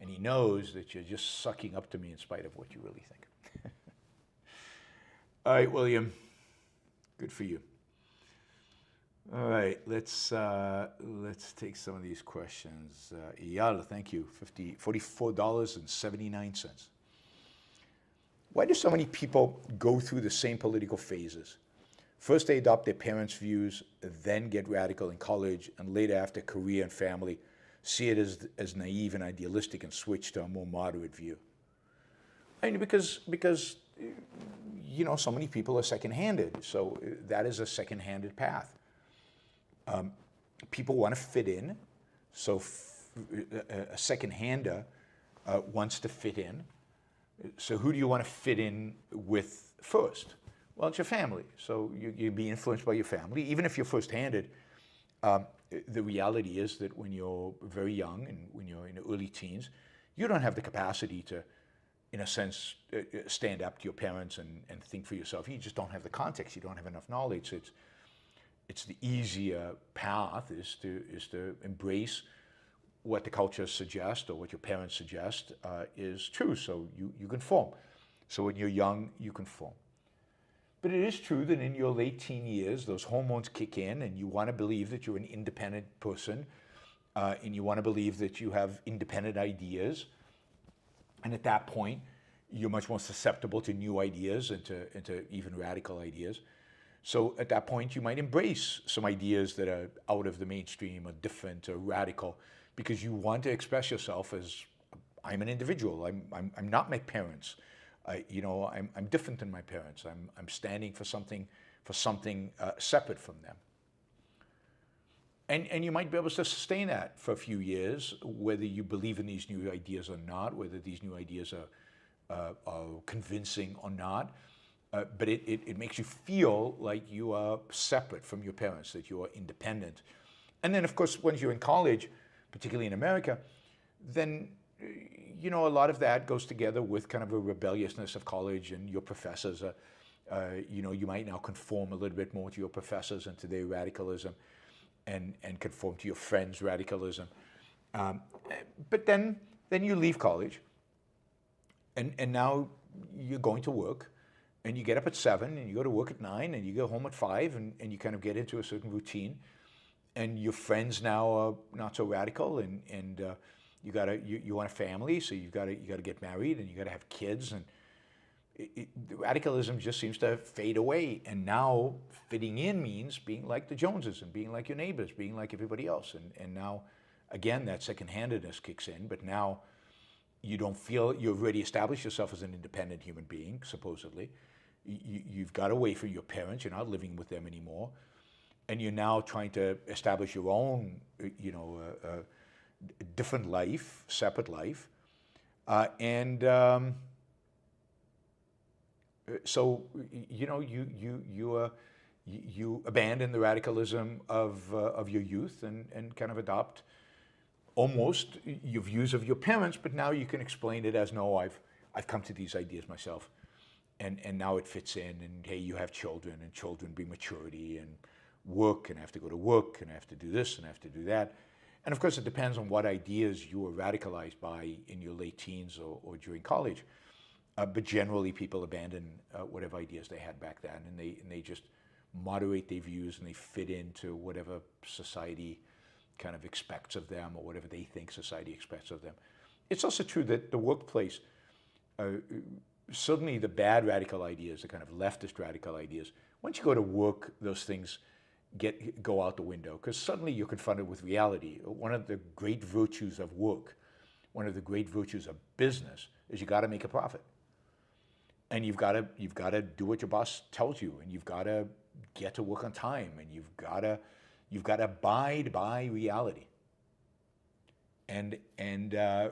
And he knows that you're just sucking up to me in spite of what you really think. All right, William, good for you. All right, let's take some of these questions. Iyal, thank you, $44.79. Why do so many people go through the same political phases? First, they adopt their parents' views, then get radical in college, and later, after career and family, see it as naive and idealistic and switch to a more moderate view. I mean, because so many people are second-handed, so that is a second-handed path. People want to fit in, so a second-hander wants to fit in. So who do you want to fit in with first? Well, it's your family. So you'd be influenced by your family. Even if you're first-handed, the reality is that when you're very young and when you're in the early teens, you don't have the capacity to, in a sense, stand up to your parents and think for yourself. You just don't have the context. You don't have enough knowledge. It's the easier path is to embrace what the culture suggests or what your parents suggest is true. So you conform. So when you're young, you conform. But it is true that in your late teen years, those hormones kick in and you want to believe that you're an independent person and you want to believe that you have independent ideas. And at that point, you're much more susceptible to new ideas and to even radical ideas. So at that point, you might embrace some ideas that are out of the mainstream or different or radical because you want to express yourself as, I'm an individual, I'm not my parents. I'm different than my parents. I'm standing for something separate from them. And you might be able to sustain that for a few years, whether you believe in these new ideas or not, whether these new ideas are convincing or not. But it makes you feel like you are separate from your parents, that you are independent. And then, of course, once you're in college, particularly in America, then, a lot of that goes together with kind of a rebelliousness of college, and your professors are, you might now conform a little bit more to your professors and to their radicalism, and conform to your friends' radicalism. But then you leave college, and now you're going to work, and you get up at 7, and you go to work at 9, and you go home at 5, and you kind of get into a certain routine, and your friends now are not so radical, and you want a family, so you got to get married, and you got to have kids, and the radicalism just seems to fade away. And now fitting in means being like the Joneses and being like your neighbors, being like everybody else. And now, again, that second-handedness kicks in, but now you don't feel you've already established yourself as an independent human being, supposedly. You've got away from your parents. You're not living with them anymore. And you're now trying to establish your own, different life, separate life. So you abandon the radicalism of your youth and kind of adopt almost your views of your parents, but now you can explain it as, no, I've come to these ideas myself, and now it fits in, and hey, you have children, and children bring maturity, and work, and I have to go to work, and I have to do this, and I have to do that. And of course, it depends on what ideas you were radicalized by in your late teens or during college. But generally, people abandon whatever ideas they had back then, and they just moderate their views, and they fit into whatever society kind of expects of them, or whatever they think society expects of them. It's also true that the workplace, certainly the bad radical ideas, the kind of leftist radical ideas, once you go to work, those things go out the window, because suddenly you're confronted with reality. One of the great virtues of work, one of the great virtues of business, is you got to make a profit. And you've got to do what your boss tells you, and you've got to get to work on time, and you've got to abide by reality. And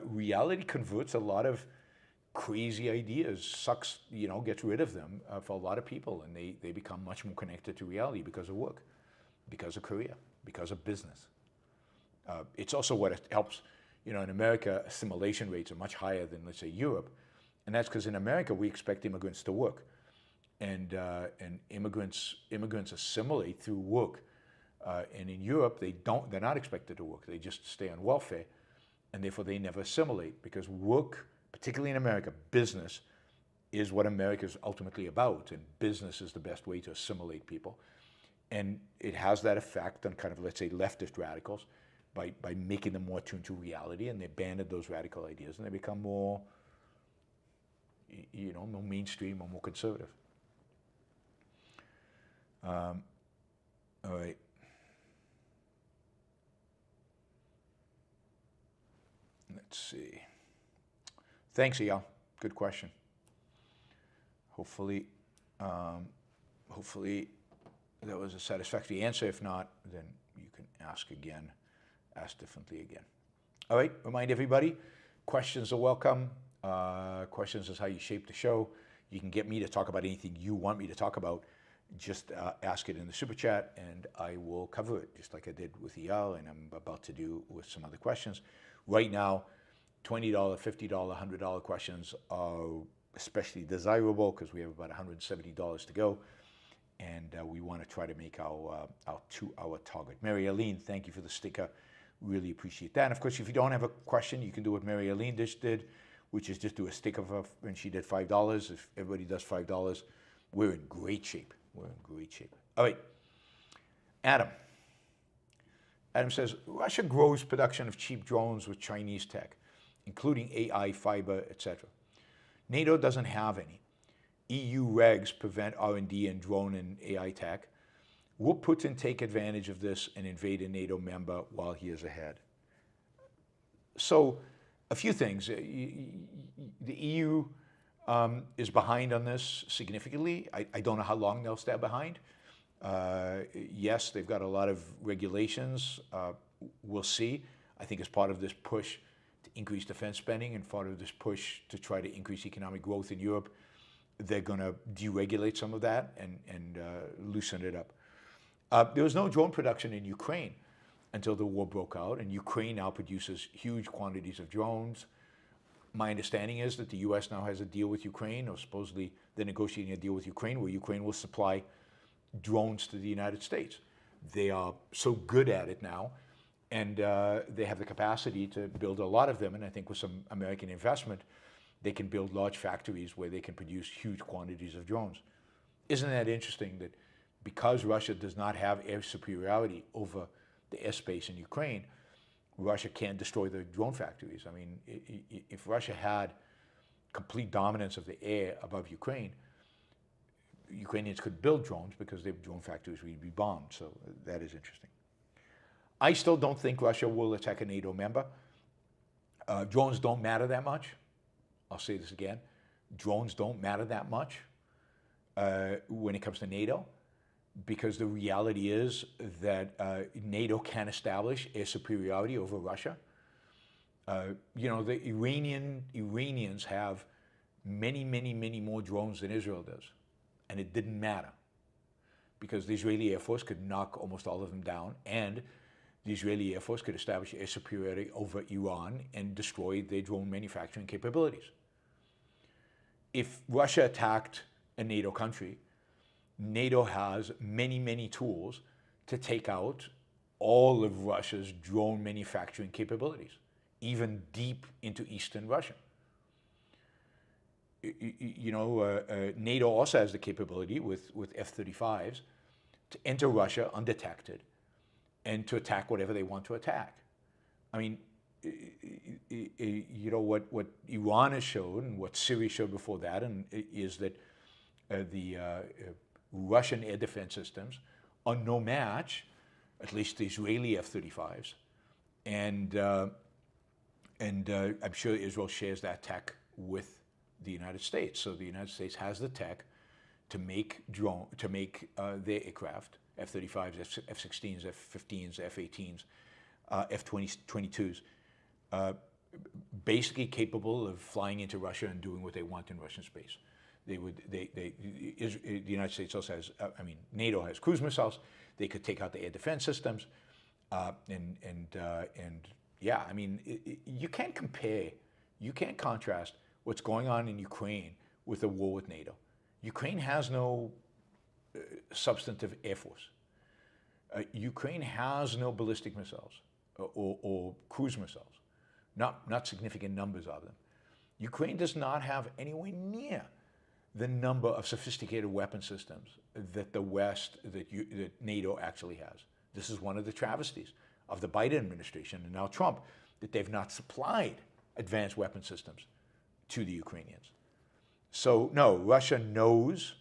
reality converts a lot of crazy ideas, gets rid of them for a lot of people, and they become much more connected to reality because of work, because of career, because of business. It's also what it helps. In America, assimilation rates are much higher than, let's say, Europe. And that's because in America, we expect immigrants to work. And immigrants assimilate through work. And in Europe, they're not expected to work. They just stay on welfare. And therefore, they never assimilate, because work, particularly in America, business is what America is ultimately about. And business is the best way to assimilate people. And it has that effect on kind of, let's say, leftist radicals by making them more attuned to reality, and they abandon those radical ideas, and they become more, more mainstream or more conservative. All right. Let's see. Thanks, Eyal. Good question. Hopefully that was a satisfactory answer. If not, then you can ask differently again. All right, remind everybody, questions are welcome. Questions is how you shape the show. You can get me to talk about anything you want me to talk about. Just ask it in the super chat, and I will cover it, just like I did with Eyal, and I'm about to do with some other questions. Right now, $20, $50, $100 questions are especially desirable, because we have about $170 to go, and we want to try to make our 2-hour target. Mary Aline, thank you for the sticker. Really appreciate that. And of course, if you don't have a question, you can do what Mary Aline just did, which is just do a sticker and she did $5. If everybody does $5, we're in great shape. All right, Adam. Adam says, Russia grows production of cheap drones with Chinese tech, including AI, fiber, etc. NATO doesn't have any. EU regs prevent R&D in drone and AI tech. Will Putin take advantage of this and invade a NATO member while he is ahead? So, a few things. The EU is behind on this significantly. I don't know how long they'll stay behind. Yes, they've got a lot of regulations. We'll see. I think as part of this push to increase defense spending and part of this push to try to increase economic growth in Europe, they're going to deregulate some of that and loosen it up. There was no drone production in Ukraine until the war broke out, and Ukraine now produces huge quantities of drones. My understanding is that the U.S. now has a deal with Ukraine, or supposedly they're negotiating a deal with Ukraine, where Ukraine will supply drones to the United States. They are so good at it now, and they have the capacity to build a lot of them, and I think with some American investment, they can build large factories where they can produce huge quantities of drones. Isn't that interesting that because Russia does not have air superiority over the airspace in Ukraine, Russia can't destroy the drone factories? I mean, if Russia had complete dominance of the air above Ukraine, Ukrainians could build drones because their drone factories would be bombed. So that is interesting. I still don't think Russia will attack a NATO member. Drones don't matter that much. I'll say this again. Drones don't matter that much when it comes to NATO, because the reality is that NATO can establish air superiority over Russia. The Iranians have many more drones than Israel does, and it didn't matter because the Israeli Air Force could knock almost all of them down, and the Israeli Air Force could establish air superiority over Iran and destroy their drone manufacturing capabilities. If Russia attacked a NATO country, NATO has many tools to take out all of Russia's drone manufacturing capabilities, even deep into Eastern Russia. NATO also has the capability with F-35s to enter Russia undetected and to attack whatever they want to attack. I mean, what Iran has shown and what Syria showed before that is that the Russian air defense systems are no match, at least the Israeli F-35s, and I'm sure Israel shares that tech with the United States. So the United States has the tech to make their aircraft, F-35s, F-16s, F-15s, F-18s, F-22s, basically capable of flying into Russia and doing what they want in Russian space. The United States also has, NATO has cruise missiles. They could take out the air defense systems, you can't compare, you can't contrast what's going on in Ukraine with the war with NATO. Ukraine has no substantive air force. Ukraine has no ballistic missiles or cruise missiles, not significant numbers of them. Ukraine does not have anywhere near the number of sophisticated weapon systems that the West, that NATO actually has. This is one of the travesties of the Biden administration and now Trump, that they've not supplied advanced weapon systems to the Ukrainians. So no, Russia knows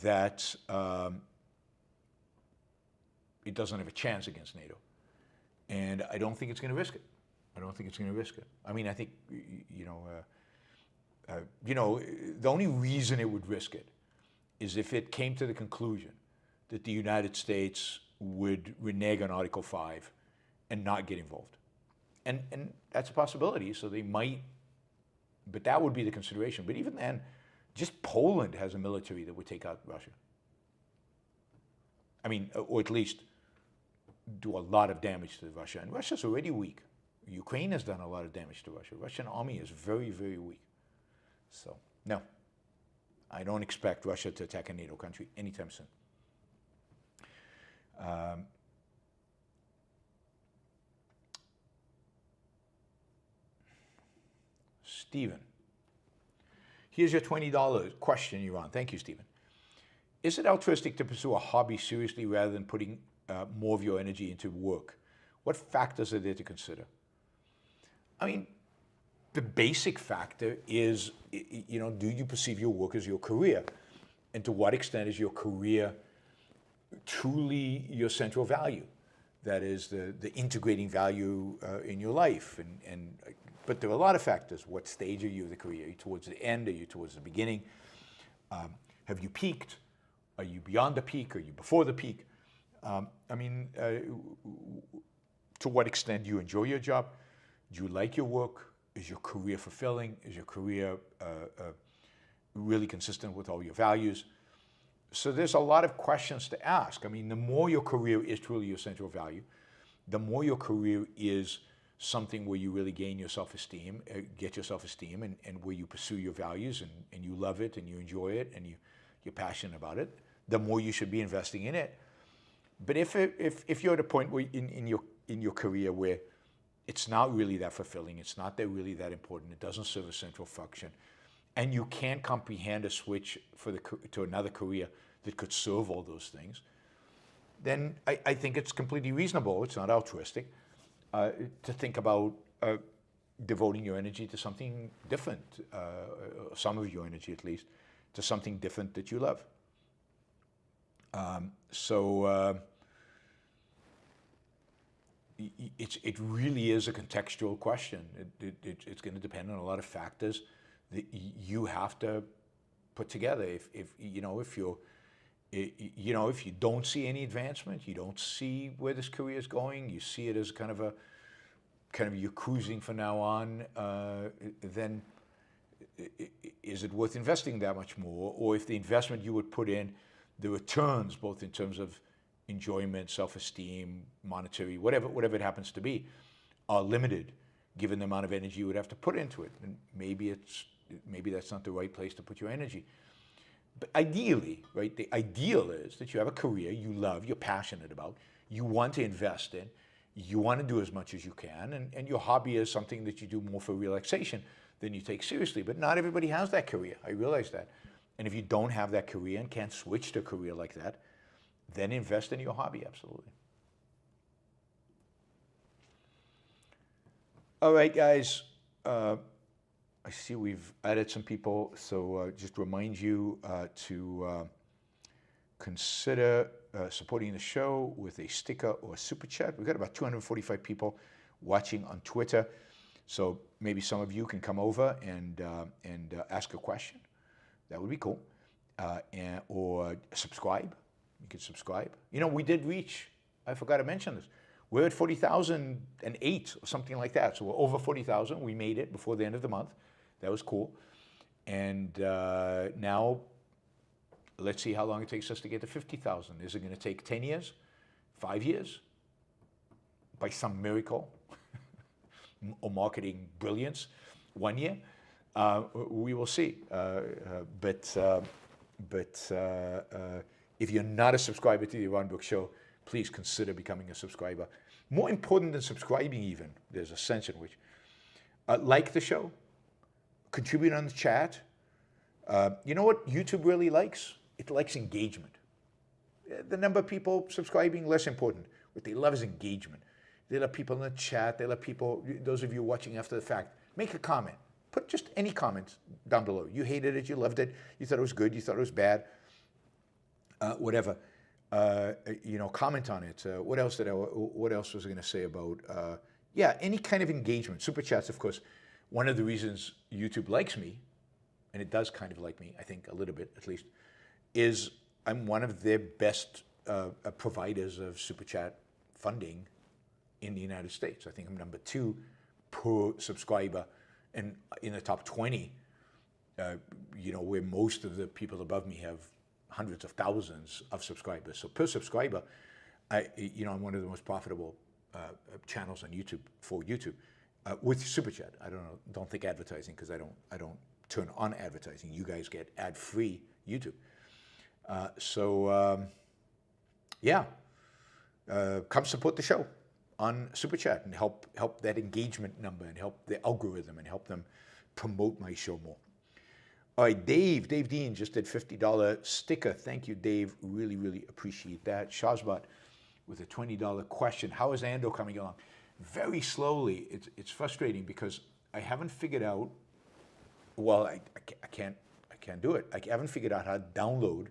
that it doesn't have a chance against NATO. And I don't think it's going to risk it. I mean, I think, the only reason it would risk it is if it came to the conclusion that the United States would renege on Article 5 and not get involved. And that's a possibility, so they might, but that would be the consideration. But even then, just Poland has a military that would take out Russia. I mean, or at least do a lot of damage to Russia. And Russia's already weak. Ukraine has done a lot of damage to Russia. Russian army is very weak. So, no, I don't expect Russia to attack a NATO country anytime soon. Stephen, here's your $20 question, Yaron. Thank you, Stephen. Is it altruistic to pursue a hobby seriously rather than putting more of your energy into work? What factors are there to consider? I mean, the basic factor is, do you perceive your work as your career? And to what extent is your career truly your central value? That is the integrating value in your life. But there are a lot of factors. What stage are you of the career? Are you towards the end? Are you towards the beginning? Have you peaked? Are you beyond the peak? Are you before the peak? To what extent do you enjoy your job? Do you like your work? Is your career fulfilling? Is your career really consistent with all your values? So there's a lot of questions to ask. I mean, the more your career is truly your central value, the more your career is something where you really gain your self-esteem, get your self-esteem, and where you pursue your values and you love it and you enjoy it and you're passionate about it, the more you should be investing in it. But if you're at a point where in your career where it's not really that fulfilling, it's not that really that important, it doesn't serve a central function, and you can't comprehend a switch to another career that could serve all those things, then I think it's completely reasonable, it's not altruistic, to think about devoting your energy to something different, some of your energy at least, to something different that you love. It really is a contextual question. It's going to depend on a lot of factors that you have to put together. If you don't see any advancement, you don't see where this career is going, you see it as kind of you're cruising from now on, then is it worth investing that much more? Or if the investment you would put in, the returns, both in terms of enjoyment, self-esteem, monetary, whatever it happens to be, are limited, given the amount of energy you would have to put into it. And maybe that's not the right place to put your energy. But ideally, right, the ideal is that you have a career you love, you're passionate about, you want to invest in, you want to do as much as you can, and your hobby is something that you do more for relaxation than you take seriously. But not everybody has that career, I realize that. And if you don't have that career and can't switch to a career like that, then invest in your hobby, absolutely. All right, guys. I see we've added some people, so just remind you to consider supporting the show with a sticker or a super chat. We've got about 245 people watching on Twitter, so maybe some of you can come over and ask a question. That would be cool. Or subscribe. You can subscribe. You know, we did reach, I forgot to mention this, we're at 40,008 or something like that. So we're over 40,000. We made it before the end of the month. That was cool. And now let's see how long it takes us to get to 50,000. Is it going to take 10 years? 5 years? By some miracle or marketing brilliance? 1 year? We will see. But if you're not a subscriber to the Yaron Brook Show, please consider becoming a subscriber. More important than subscribing even, there's a sense in which. Like the show, contribute on the chat. You know what YouTube really likes? It likes engagement. The number of people subscribing, less important. What they love is engagement. They love people in the chat. They love people, those of you watching after the fact, make a comment. Put just any comment down below. You hated it, you loved it, you thought it was good, you thought it was bad, whatever. Comment on it. What else was I going to say about? Any kind of engagement. Super chats, of course. One of the reasons YouTube likes me, and it does kind of like me, I think a little bit at least, is I'm one of their best providers of super chat funding in the United States. I think I'm number 2 per subscriber, and in the top 20, where most of the people above me have hundreds of thousands of subscribers. So per subscriber, I'm one of the most profitable channels on YouTube for YouTube with super chat. Don't think advertising, because I don't turn on advertising. You guys get ad-free YouTube. Come support the show on super chat and help that engagement number and help the algorithm and help them promote my show more. All right, Dave Dean just did $50 sticker. Thank you, Dave. Really, really appreciate that. Shazbot with a $20 question. How is Andor coming along? Very slowly. It's frustrating because I haven't figured out. Well, I can't do it. I haven't figured out how to download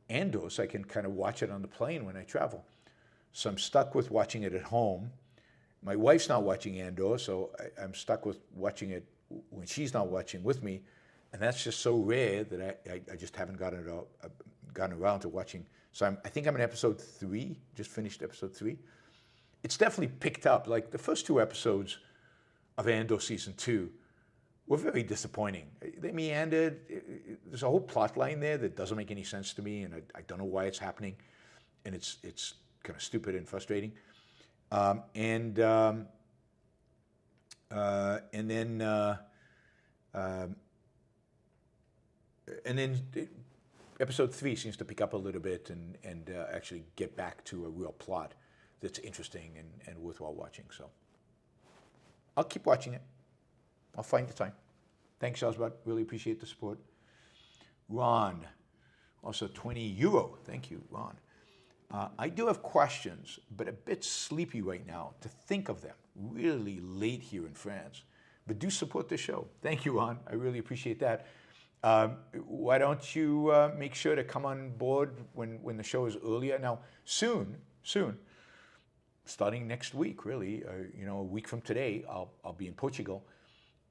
Andor so I can kind of watch it on the plane when I travel. So I'm stuck with watching it at home. My wife's not watching Andor, so I'm stuck with watching it when she's not watching with me. And that's just so rare that I just haven't gotten around to watching. So I think I'm in episode 3, just finished episode 3. It's definitely picked up. Like the first 2 episodes of Andor season 2 were very disappointing. They meandered. There's a whole plot line there that doesn't make any sense to me, and I don't know why it's happening, and it's kind of stupid and frustrating. And then episode 3 seems to pick up a little bit and actually get back to a real plot that's interesting and worthwhile watching. So I'll keep watching it. I'll find the time. Thanks, Shazbot. Really appreciate the support. Ron, also €20. Thank you, Ron. I do have questions, but a bit sleepy right now to think of them. Really late here in France. But do support the show. Thank you, Ron. I really appreciate that. Why don't you make sure to come on board when the show is earlier? Now, soon, starting next week, really, a week from today, I'll be in Portugal.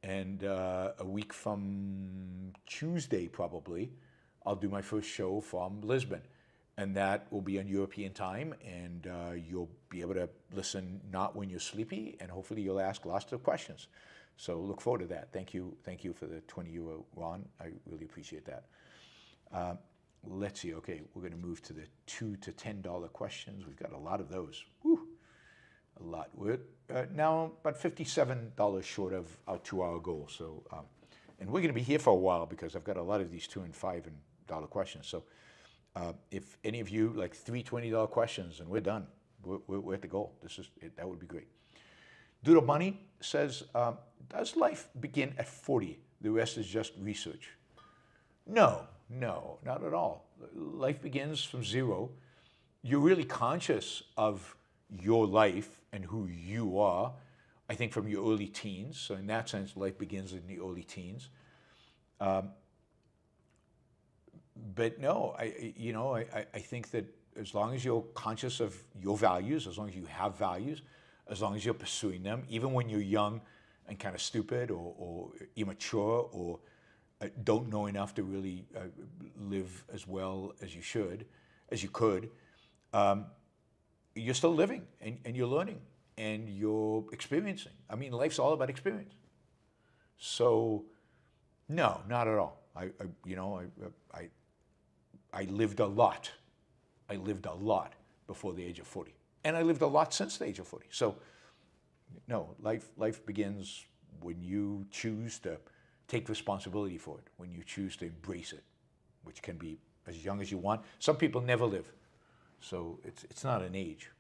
And a week from Tuesday, probably, I'll do my first show from Lisbon. And that will be on European time, and you'll be able to listen not when you're sleepy, and hopefully you'll ask lots of questions. So look forward to that. Thank you for the €20, Ron. I really appreciate that. Let's see. Okay, we're going to move to the $2 to $10 questions. We've got a lot of those. Woo, a lot. We're now about $57 short of our 2-hour goal. So, and we're going to be here for a while because I've got a lot of these $2 and $5 questions. So. If any of you like 3 $20 questions and we're done, we're at the goal. That would be great. Doodle Bunny says, does life begin at 40? The rest is just research. No, not at all. Life begins from 0. You're really conscious of your life and who you are, I think, from your early teens. So in that sense, life begins in the early teens. But no, I think that as long as you're conscious of your values, as long as you have values, as long as you're pursuing them, even when you're young and kind of stupid or immature or don't know enough to really live as well as you could, you're still living and you're learning and you're experiencing. I mean, life's all about experience. So, no, not at all. I lived a lot. I lived a lot before the age of 40. And I lived a lot since the age of 40. So, no, life begins when you choose to take responsibility for it, when you choose to embrace it, which can be as young as you want. Some people never live. So it's not an age.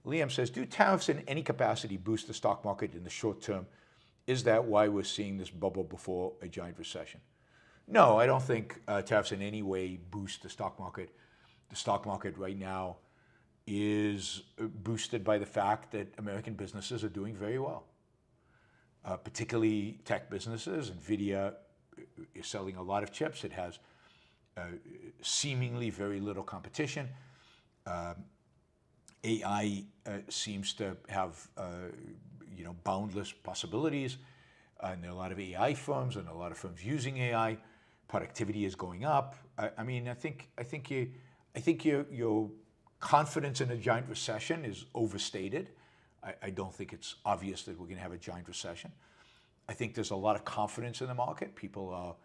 Liam says, do tariffs in any capacity boost the stock market in the short term? Is that why we're seeing this bubble before a giant recession? No, I don't think tariffs in any way boost the stock market. The stock market right now is boosted by the fact that American businesses are doing very well, particularly tech businesses. NVIDIA is selling a lot of chips. It has seemingly very little competition. AI seems to have boundless possibilities, and there are a lot of AI firms and a lot of firms using AI. Productivity is going up. I think your confidence in a giant recession is overstated. I don't think it's obvious that we're going to have a giant recession. I think there's a lot of confidence in the market. People are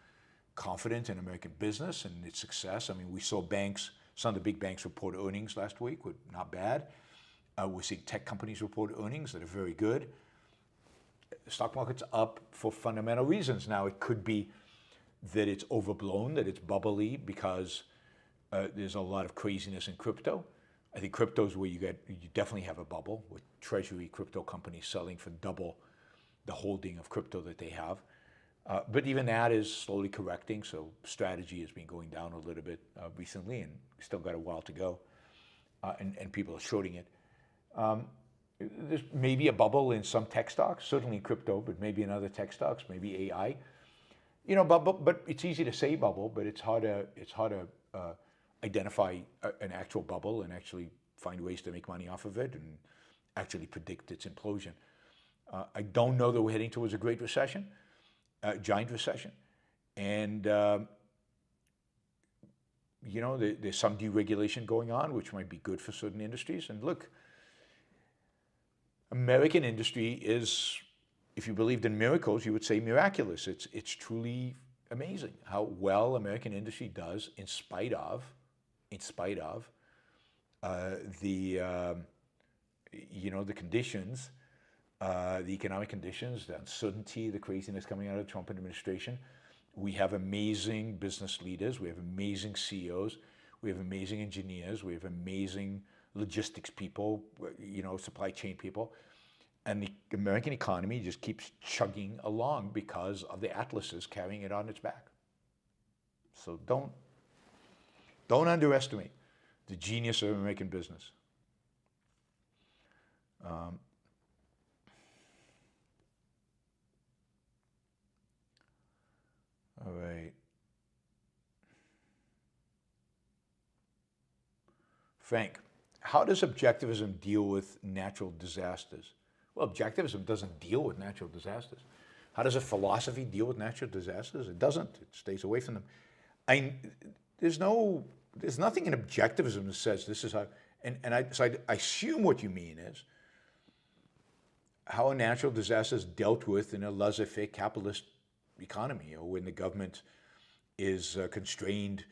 confident in American business and its success. I mean, we saw some of the big banks report earnings last week, were not bad. We're seeing tech companies report earnings that are very good. The stock market's up for fundamental reasons. Now, it could be that it's overblown, that it's bubbly because there's a lot of craziness in crypto. I think crypto is where you definitely have a bubble with treasury crypto companies selling for double the holding of crypto that they have. But even that is slowly correcting, so strategy has been going down a little bit recently and still got a while to go, and people are shorting it. There's maybe a bubble in some tech stocks, certainly in crypto, but maybe in other tech stocks, maybe AI. But it's easy to say bubble, but it's hard to identify an actual bubble and actually find ways to make money off of it and actually predict its implosion. I don't know that we're heading towards a great recession. giant recession. And, you know, there's some deregulation going on, which might be good for certain industries. And look, American industry is, if you believed in miracles, you would say miraculous. It's truly amazing how well American industry does in spite of the you know, the conditions, the economic conditions, the uncertainty, the craziness coming out of the Trump administration. We have amazing business leaders. We have amazing CEOs. We have amazing engineers. We have amazing logistics people, you know, supply chain people. And the American economy just keeps chugging along because of the atlases carrying it on its back. So don't underestimate the genius of American business. All right. Frank, how does objectivism deal with natural disasters? Well, objectivism doesn't deal with natural disasters. How does a philosophy deal with natural disasters? It doesn't. It stays away from them. There's nothing in objectivism that says this is how, so I assume what you mean is how a natural disaster is dealt with in a laissez-faire capitalist economy, or when the government is constrained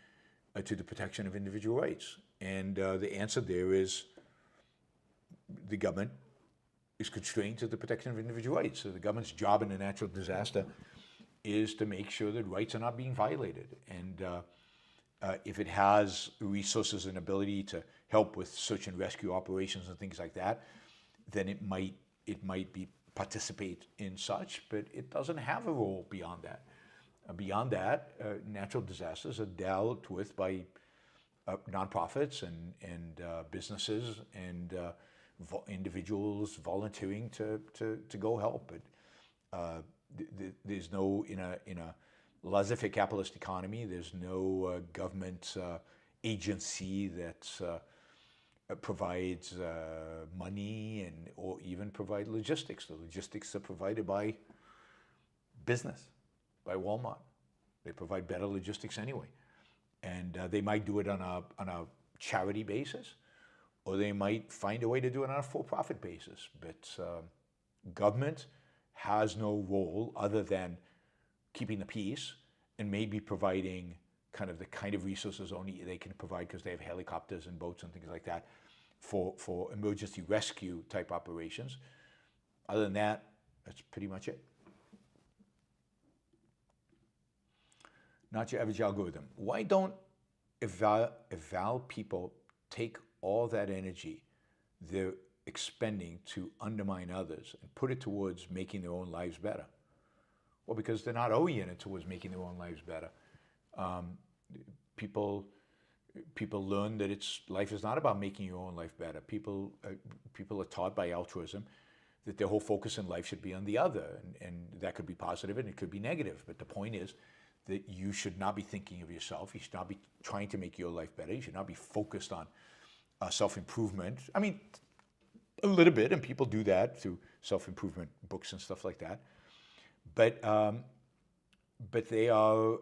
to the protection of individual rights. And the answer there is the government is constrained to the protection of individual rights. So the government's job in a natural disaster is to make sure that rights are not being violated. And if it has resources and ability to help with search and rescue operations and things like that, then it might participate in such, but it doesn't have a role beyond that. Beyond that, natural disasters are dealt with by nonprofits and businesses and individuals volunteering to go help. But there's no, in a laissez-faire capitalist economy, there's no government agency that provides money or even provide logistics. The logistics are provided by business, by Walmart. They provide better logistics anyway. And they might do it on a charity basis, or they might find a way to do it on a for-profit basis. But government has no role other than keeping the peace and maybe providing the kind of resources only they can provide, because they have helicopters and boats and things like that for emergency rescue type operations. Other than that, that's pretty much it. Not your average algorithm. Why don't eval people take all that energy they're expending to undermine others and put it towards making their own lives better? Well, because they're not oriented towards making their own lives better. People learn that life is not about making your own life better. People are taught by altruism that their whole focus in life should be on the other, and that could be positive and it could be negative. But the point is that you should not be thinking of yourself. You should not be trying to make your life better. You should not be focused on self-improvement. I mean, a little bit, and people do that through self-improvement books and stuff like that. But they are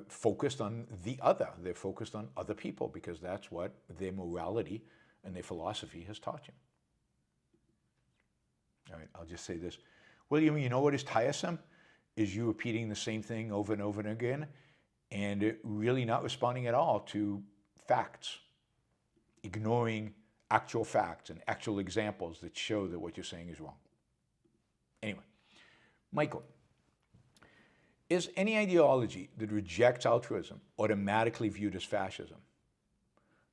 focused on the other. They're focused on other people because that's what their morality and their philosophy has taught you. All right, I'll just say this. William, you know what is tiresome? Is you repeating the same thing over and over and again and really not responding at all to facts, ignoring actual facts and actual examples that show that what you're saying is wrong. Anyway, Michael, is any ideology that rejects altruism automatically viewed as fascism?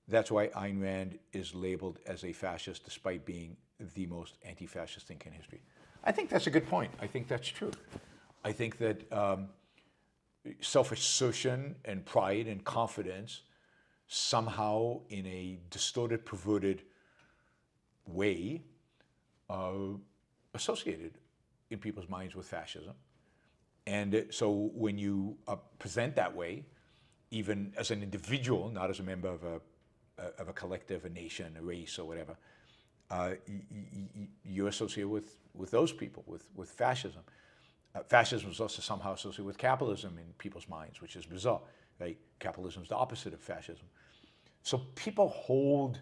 That's why Ayn Rand is labeled as a fascist despite being the most anti-fascist thinker in history. I think that's a good point. I think that's true. I think that self-assertion and pride and confidence somehow in a distorted, perverted way are associated in people's minds with fascism. And so when you present that way, even as an individual, not as a member of a collective, a nation, a race, or whatever, you're associated with those people, with fascism. Fascism is also somehow associated with capitalism in people's minds, which is bizarre, right? Capitalism is the opposite of fascism. So people hold,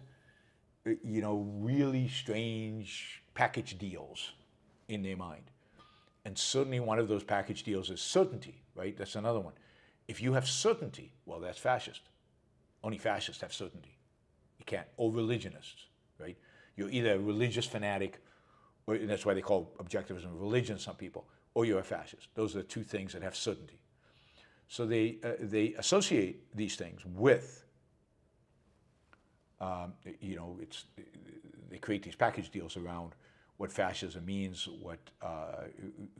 really strange package deals in their mind. And certainly one of those package deals is certainty, right? That's another one. If you have certainty, well, that's fascist. Only fascists have certainty. You can't. Or religionists, right? You're either a religious fanatic, or and that's why they call objectivism religion, some people, or you're a fascist. Those are the two things that have certainty. So they associate these things with, they create these package deals around what fascism means,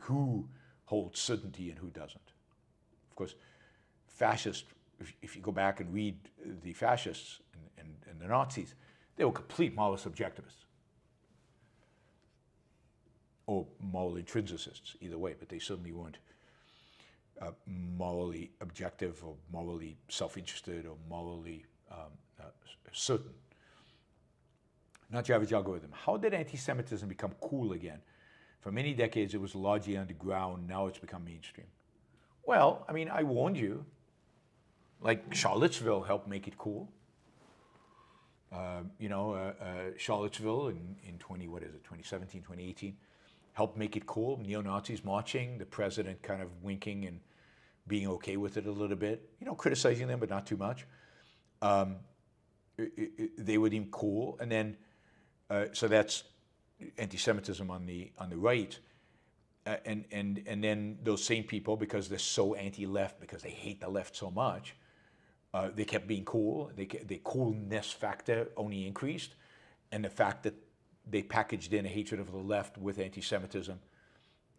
who holds certainty and who doesn't. Of course, fascists, if you go back and read the fascists and the Nazis, they were complete moral subjectivists. Or moral intrinsicists, either way, but they certainly weren't morally objective or morally self-interested or morally certain. Not your average algorithm. How did anti-Semitism become cool again? For many decades, it was largely underground. Now it's become mainstream. Well, I mean, I warned you. Like Charlottesville helped make it cool. Charlottesville in 2017, 2018, helped make it cool. Neo-Nazis marching, the president kind of winking and being okay with it a little bit, criticizing them, but not too much. They were deemed cool. And then, so that's anti-Semitism on the right. And then those same people, because they're so anti-left, because they hate the left so much, they kept being cool. The coolness factor only increased. And the fact that they packaged in a hatred of the left with anti-Semitism,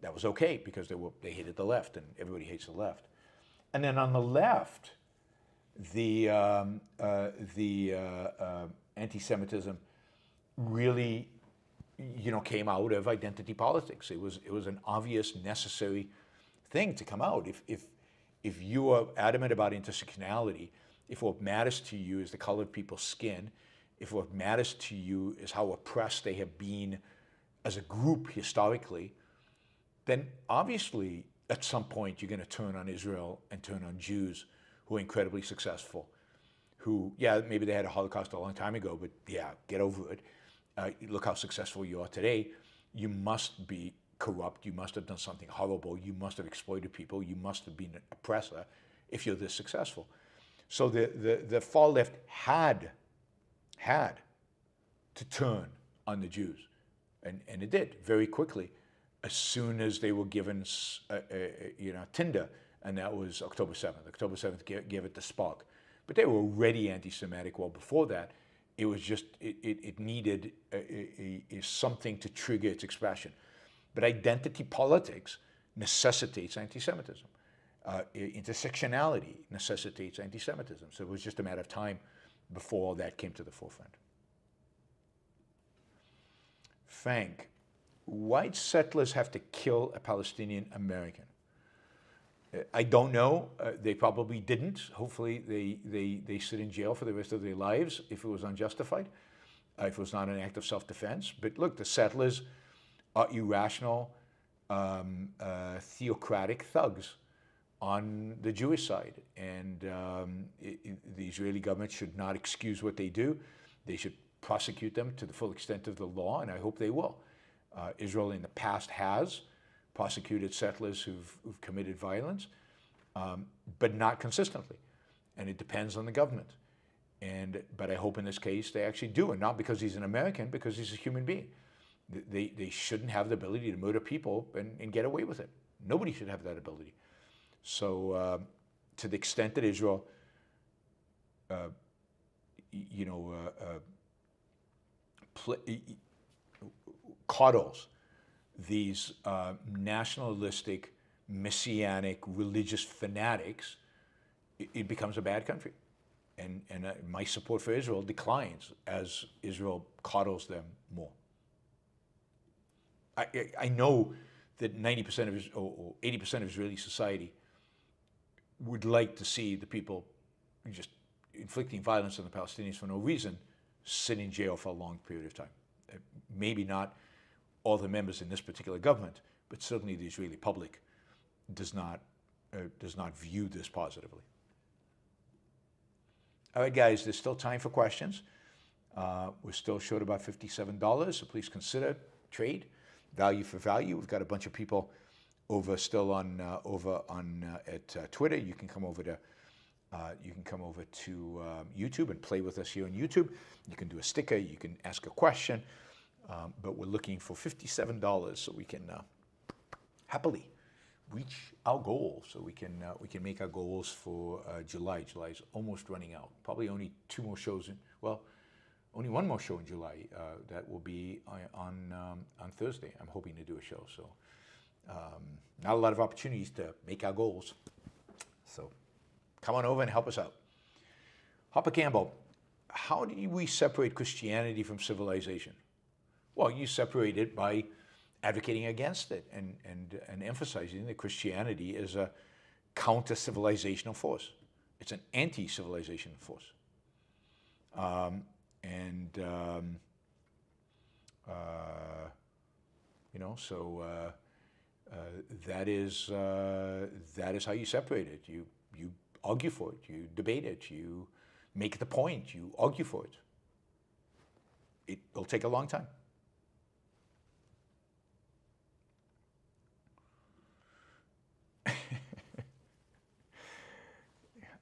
that was okay because they hated the left, and everybody hates the left. And then on the left, the anti-Semitism really, came out of identity politics. It was an obvious, necessary thing to come out. If you are adamant about intersectionality, if what matters to you is the color of people's skin, if what matters to you is how oppressed they have been as a group historically, then obviously at some point you're going to turn on Israel and turn on Jews who are incredibly successful, who, maybe they had a Holocaust a long time ago, but get over it. Look how successful you are today. You must be corrupt. You must have done something horrible. You must have exploited people. You must have been an oppressor if you're this successful. So the far left had to turn on the Jews, and it did very quickly, as soon as they were given Tinder, and that was October 7th. October 7th gave it the spark. But they were already anti-Semitic well before that. It was just, it needed something to trigger its expression. But identity politics necessitates anti-Semitism. Intersectionality necessitates anti-Semitism. So it was just a matter of time before all that came to the forefront. Frank, white settlers have to kill a Palestinian American. I don't know. They probably didn't. Hopefully they sit in jail for the rest of their lives if it was unjustified, if it was not an act of self-defense. But look, the settlers are irrational, theocratic thugs on the Jewish side. And the Israeli government should not excuse what they do. They should prosecute them to the full extent of the law, and I hope they will. Israel in the past has prosecuted settlers who've committed violence, but not consistently. And it depends on the government. But I hope in this case they actually do, and not because he's an American, because he's a human being. They shouldn't have the ability to murder people and get away with it. Nobody should have that ability. So to the extent that Israel coddles these nationalistic, messianic, religious fanatics, it becomes a bad country. And my support for Israel declines as Israel coddles them more. I know that 90% of or 80% of Israeli society would like to see the people just inflicting violence on the Palestinians for no reason sit in jail for a long period of time. maybe not all the members in this particular government, but certainly the Israeli public does not view this positively. All right, guys, there's still time for questions. We're still short about $57, so please consider trade, value for value. We've got a bunch of people over still on at Twitter. You can come over to YouTube and play with us here on YouTube. You can do a sticker. You can ask a question. But we're looking for $57 so we can happily reach our goal. So we can make our goals for July. July is almost running out. Probably only two more shows. Only one more show in July. That will be on Thursday. I'm hoping to do a show. So not a lot of opportunities to make our goals. So come on over and help us out. Hopper Campbell, how do we separate Christianity from civilization? Well, you separate it by advocating against it and emphasizing that Christianity is a counter-civilizational force. It's an anti-civilizational force. That is how you separate it. You argue for it. You debate it. You make the point. You argue for it. It'll take a long time.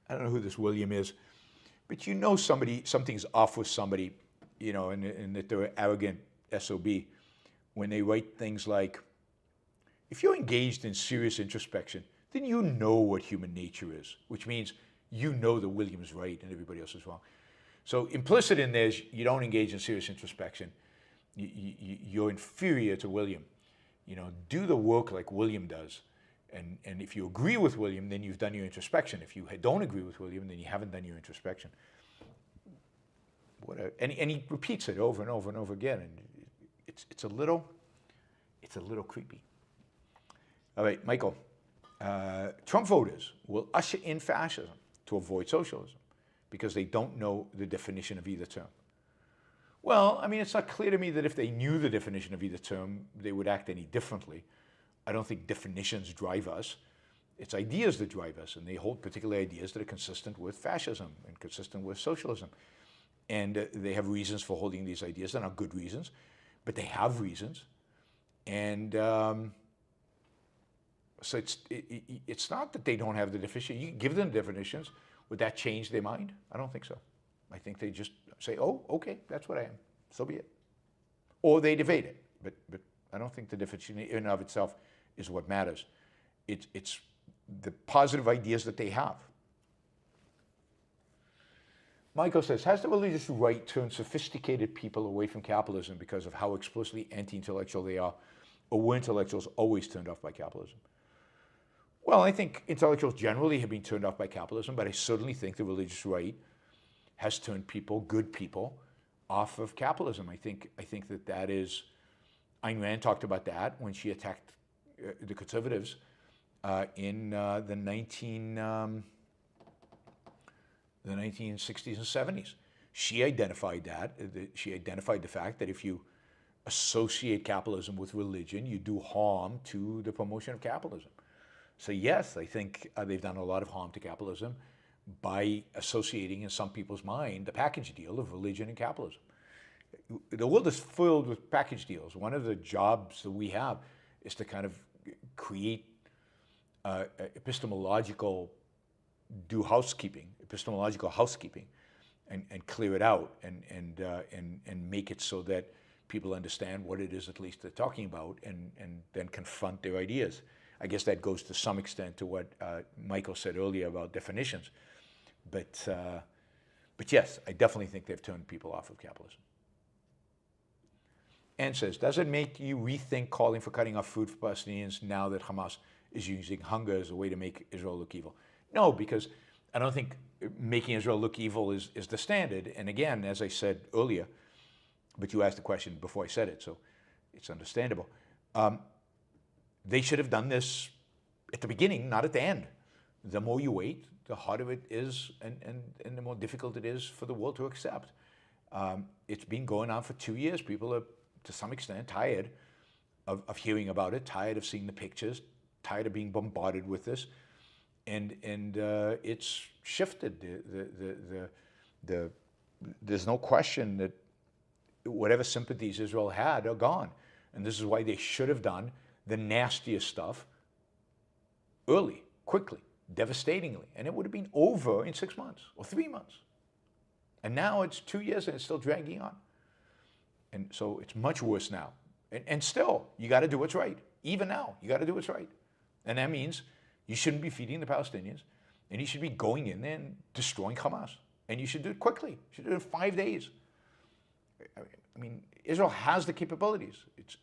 I don't know who this William is, but you know something's off with somebody, and that they're an arrogant SOB when they write things like, if you're engaged in serious introspection, then you know what human nature is, which means you know that William is right and everybody else is wrong. So implicit in there is you don't engage in serious introspection. You're inferior to William. Do the work like William does. And if you agree with William, then you've done your introspection. If you don't agree with William, then you haven't done your introspection. And he repeats it over and over and over again, and it's a little creepy. All right, Michael. Trump voters will usher in fascism to avoid socialism because they don't know the definition of either term. Well, I mean, it's not clear to me that if they knew the definition of either term, they would act any differently. I don't think definitions drive us. It's ideas that drive us, and they hold particular ideas that are consistent with fascism and consistent with socialism. And they have reasons for holding these ideas. They're not good reasons, but they have reasons. And so it's not that they don't have the definition. You can give them definitions. Would that change their mind? I don't think so. I think they just say, oh, okay, that's what I am. So be it. Or they evade it. But I don't think the definition in and of itself is what matters. It's the positive ideas that they have. Michael says, has the religious right turned sophisticated people away from capitalism because of how explicitly anti-intellectual they are, or were intellectuals always turned off by capitalism? Well, I think intellectuals generally have been turned off by capitalism, but I certainly think the religious right has turned people, good people, off of capitalism. I think that is, Ayn Rand talked about that when she attacked the conservatives in the 1960s and 70s. She identified that. She identified the fact that if you associate capitalism with religion, you do harm to the promotion of capitalism. So yes, I think they've done a lot of harm to capitalism by associating in some people's mind the package deal of religion and capitalism. The world is filled with package deals. One of the jobs that we have is to kind of create epistemological housekeeping, and clear it out and make it so that people understand what it is at least they're talking about and then confront their ideas. I guess that goes to some extent to what Michael said earlier about definitions. But yes, I definitely think they've turned people off of capitalism. Ann says, does it make you rethink calling for cutting off food for Palestinians now that Hamas is using hunger as a way to make Israel look evil? No, because I don't think making Israel look evil is the standard. And again, as I said earlier, but you asked the question before I said it, so it's understandable. They should have done this at the beginning, not at the end. The more you wait, the harder it is and the more difficult it is for the world to accept. It's been going on for 2 years. People are to some extent, tired of hearing about it, tired of seeing the pictures, tired of being bombarded with this, and it's shifted. There's no question that whatever sympathies Israel had are gone, and this is why they should have done the nastiest stuff early, quickly, devastatingly, and it would have been over in 6 months or 3 months. And now it's 2 years and it's still dragging on. And so it's much worse now. And still, you got to do what's right. Even now, you got to do what's right. And that means you shouldn't be feeding the Palestinians, and you should be going in there and destroying Hamas. And you should do it quickly. You should do it in 5 days. I mean, Israel has the capabilities.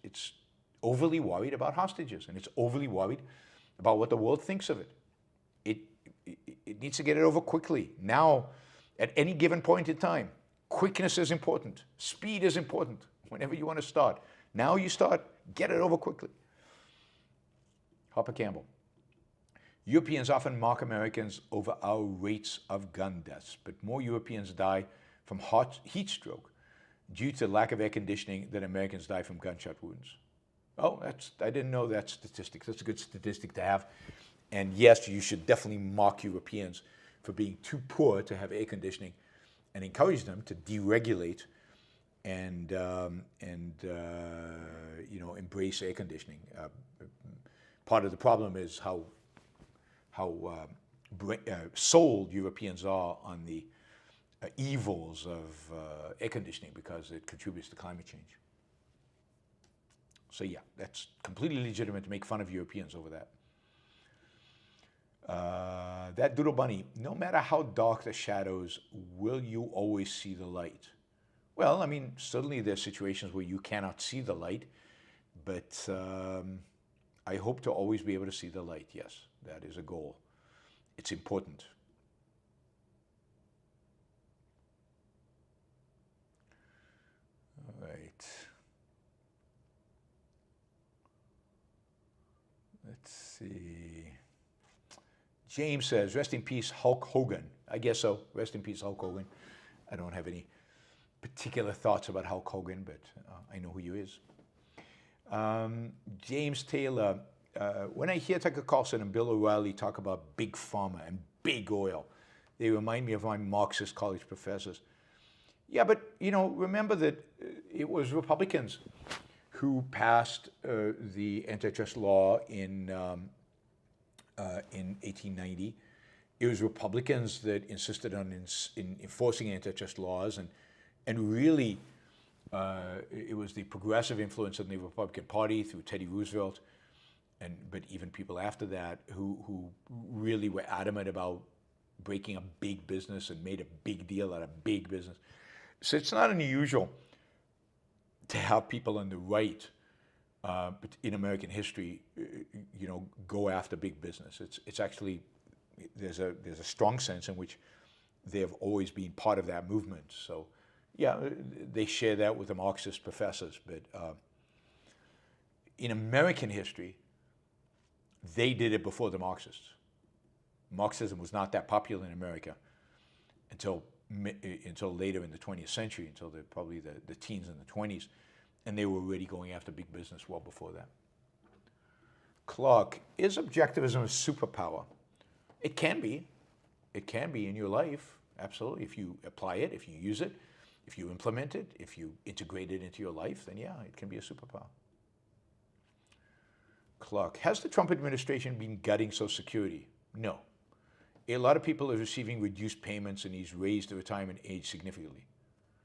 It's overly worried about hostages, and it's overly worried about what the world thinks of it. It needs to get it over quickly. Now, at any given point in time, quickness is important. Speed is important whenever you want to start. Now you start, get it over quickly. Harper Campbell. Europeans often mock Americans over our rates of gun deaths, but more Europeans die from heat stroke due to lack of air conditioning than Americans die from gunshot wounds. Oh, I didn't know that statistic. That's a good statistic to have. And yes, you should definitely mock Europeans for being too poor to have air conditioning, and encourage them to deregulate and embrace air conditioning. Part of the problem is how sold Europeans are on the evils of air conditioning because it contributes to climate change. So yeah, that's completely legitimate to make fun of Europeans over that. That Doodle Bunny, no matter how dark the shadows, will you always see the light? Well, I mean, certainly there's situations where you cannot see the light, but I hope to always be able to see the light, yes. That is a goal. It's important. All right. Let's see. James says, rest in peace, Hulk Hogan. I guess so. Rest in peace, Hulk Hogan. I don't have any particular thoughts about Hulk Hogan, but I know who he is. James Taylor, when I hear Tucker Carlson and Bill O'Reilly talk about big pharma and big oil, they remind me of my Marxist college professors. Yeah, but remember that it was Republicans who passed the antitrust law in 1890. It was Republicans that insisted on enforcing antitrust laws, and really it was the progressive influence of the Republican Party through Teddy Roosevelt, but even people after that who really were adamant about breaking a big business and made a big deal out of big business. So it's not unusual to have people on the right in American history, go after big business. It's actually, there's a strong sense in which they have always been part of that movement. So yeah, they share that with the Marxist professors, but in American history, they did it before the Marxists. Marxism was not that popular in America until later in the 20th century, until probably the teens and the 20s, and they were already going after big business well before that. Clark, is objectivism a superpower? It can be. It can be in your life, absolutely. If you apply it, if you use it, if you implement it, if you integrate it into your life, then yeah, it can be a superpower. Clark, has the Trump administration been gutting Social Security? No. A lot of people are receiving reduced payments, and he's raised the retirement age significantly.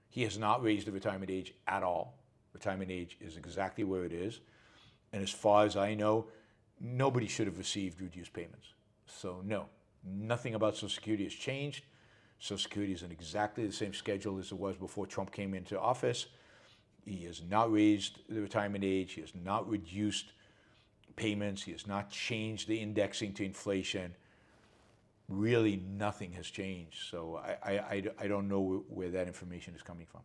He has not raised the retirement age at all. Retirement age is exactly where it is. And as far as I know, nobody should have received reduced payments. So no, nothing about Social Security has changed. Social Security is on exactly the same schedule as it was before Trump came into office. He has not raised the retirement age. He has not reduced payments. He has not changed the indexing to inflation. Really nothing has changed. So I don't know where that information is coming from.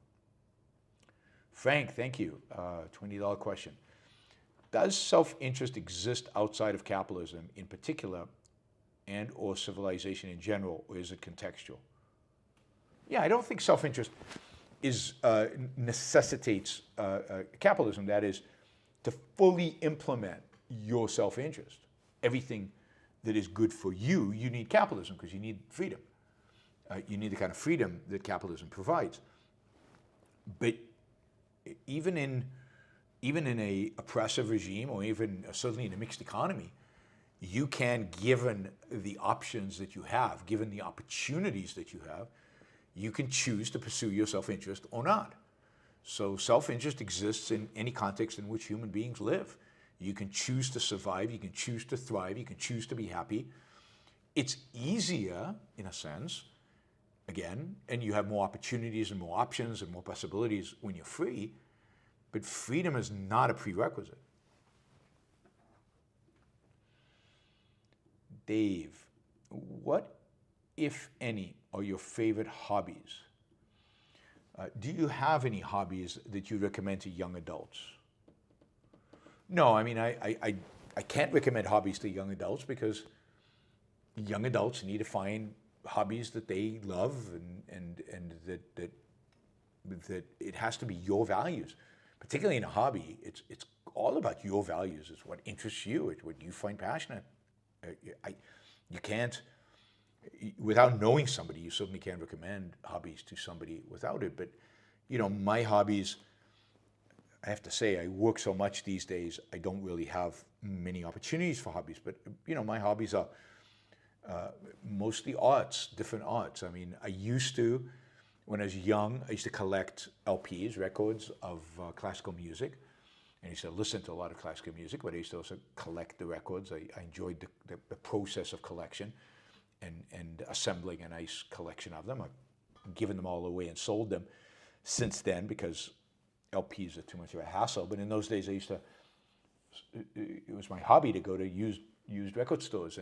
Frank, thank you. $20 question. Does self-interest exist outside of capitalism in particular and or civilization in general, or is it contextual? Yeah, I don't think self-interest necessitates capitalism. That is, to fully implement your self-interest. Everything that is good for you, you need capitalism because you need freedom. You need the kind of freedom that capitalism provides. But even in a oppressive regime, or even certainly in a mixed economy, you can, given the options that you have, given the opportunities that you have, you can choose to pursue your self-interest or not. So self-interest exists in any context in which human beings live. You can choose to survive, you can choose to thrive, you can choose to be happy. It's easier, in a sense, again, and you have more opportunities and more options and more possibilities when you're free, but freedom is not a prerequisite. Dave, what, if any, are your favorite hobbies? Do you have any hobbies that you recommend to young adults? No, I mean, I can't recommend hobbies to young adults because young adults need to find hobbies that they love and that it has to be your values. Particularly in a hobby, it's all about your values. It's what interests you. It's what you find passionate. You can't, without knowing somebody, you certainly can't recommend hobbies to somebody without it. But, my hobbies, I have to say, I work so much these days, I don't really have many opportunities for hobbies. But, my hobbies are mostly arts, different arts. I mean, I used to, when I was young, I used to collect LPs, records of classical music. And I used to listen to a lot of classical music, but I used to also collect the records. I enjoyed the process of collection and assembling a nice collection of them. I've given them all away and sold them since then because LPs are too much of a hassle. But in those days, it was my hobby to go to used record stores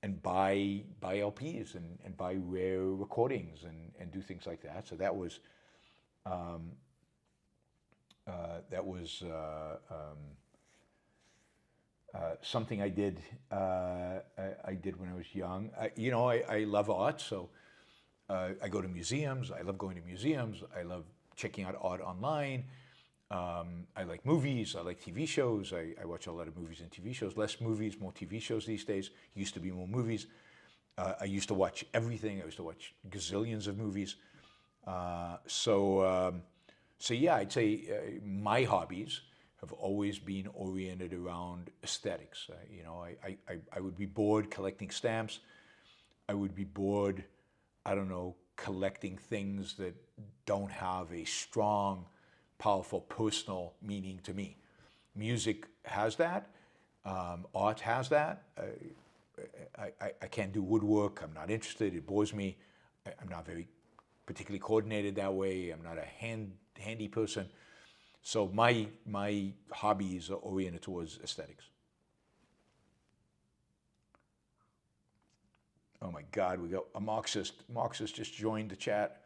and buy LPs and buy rare recordings and do things like that. So that was something I did. I did when I was young. I love art, so I go to museums. I love going to museums. I love checking out art online. I like movies. I like TV shows. I watch a lot of movies and TV shows. Less movies, more TV shows these days. Used to be more movies. I used to watch everything. I used to watch gazillions of movies. So yeah, I'd say my hobbies have always been oriented around aesthetics. I would be bored collecting stamps. I would be bored, collecting things that don't have a strong, powerful personal meaning to me. Music has that. Art has that. I can't do woodwork. I'm not interested. It bores me. I'm not very particularly coordinated that way. I'm not a handy person. So my hobbies are oriented towards aesthetics. Oh my God, we got a Marxist. Marxist just joined the chat.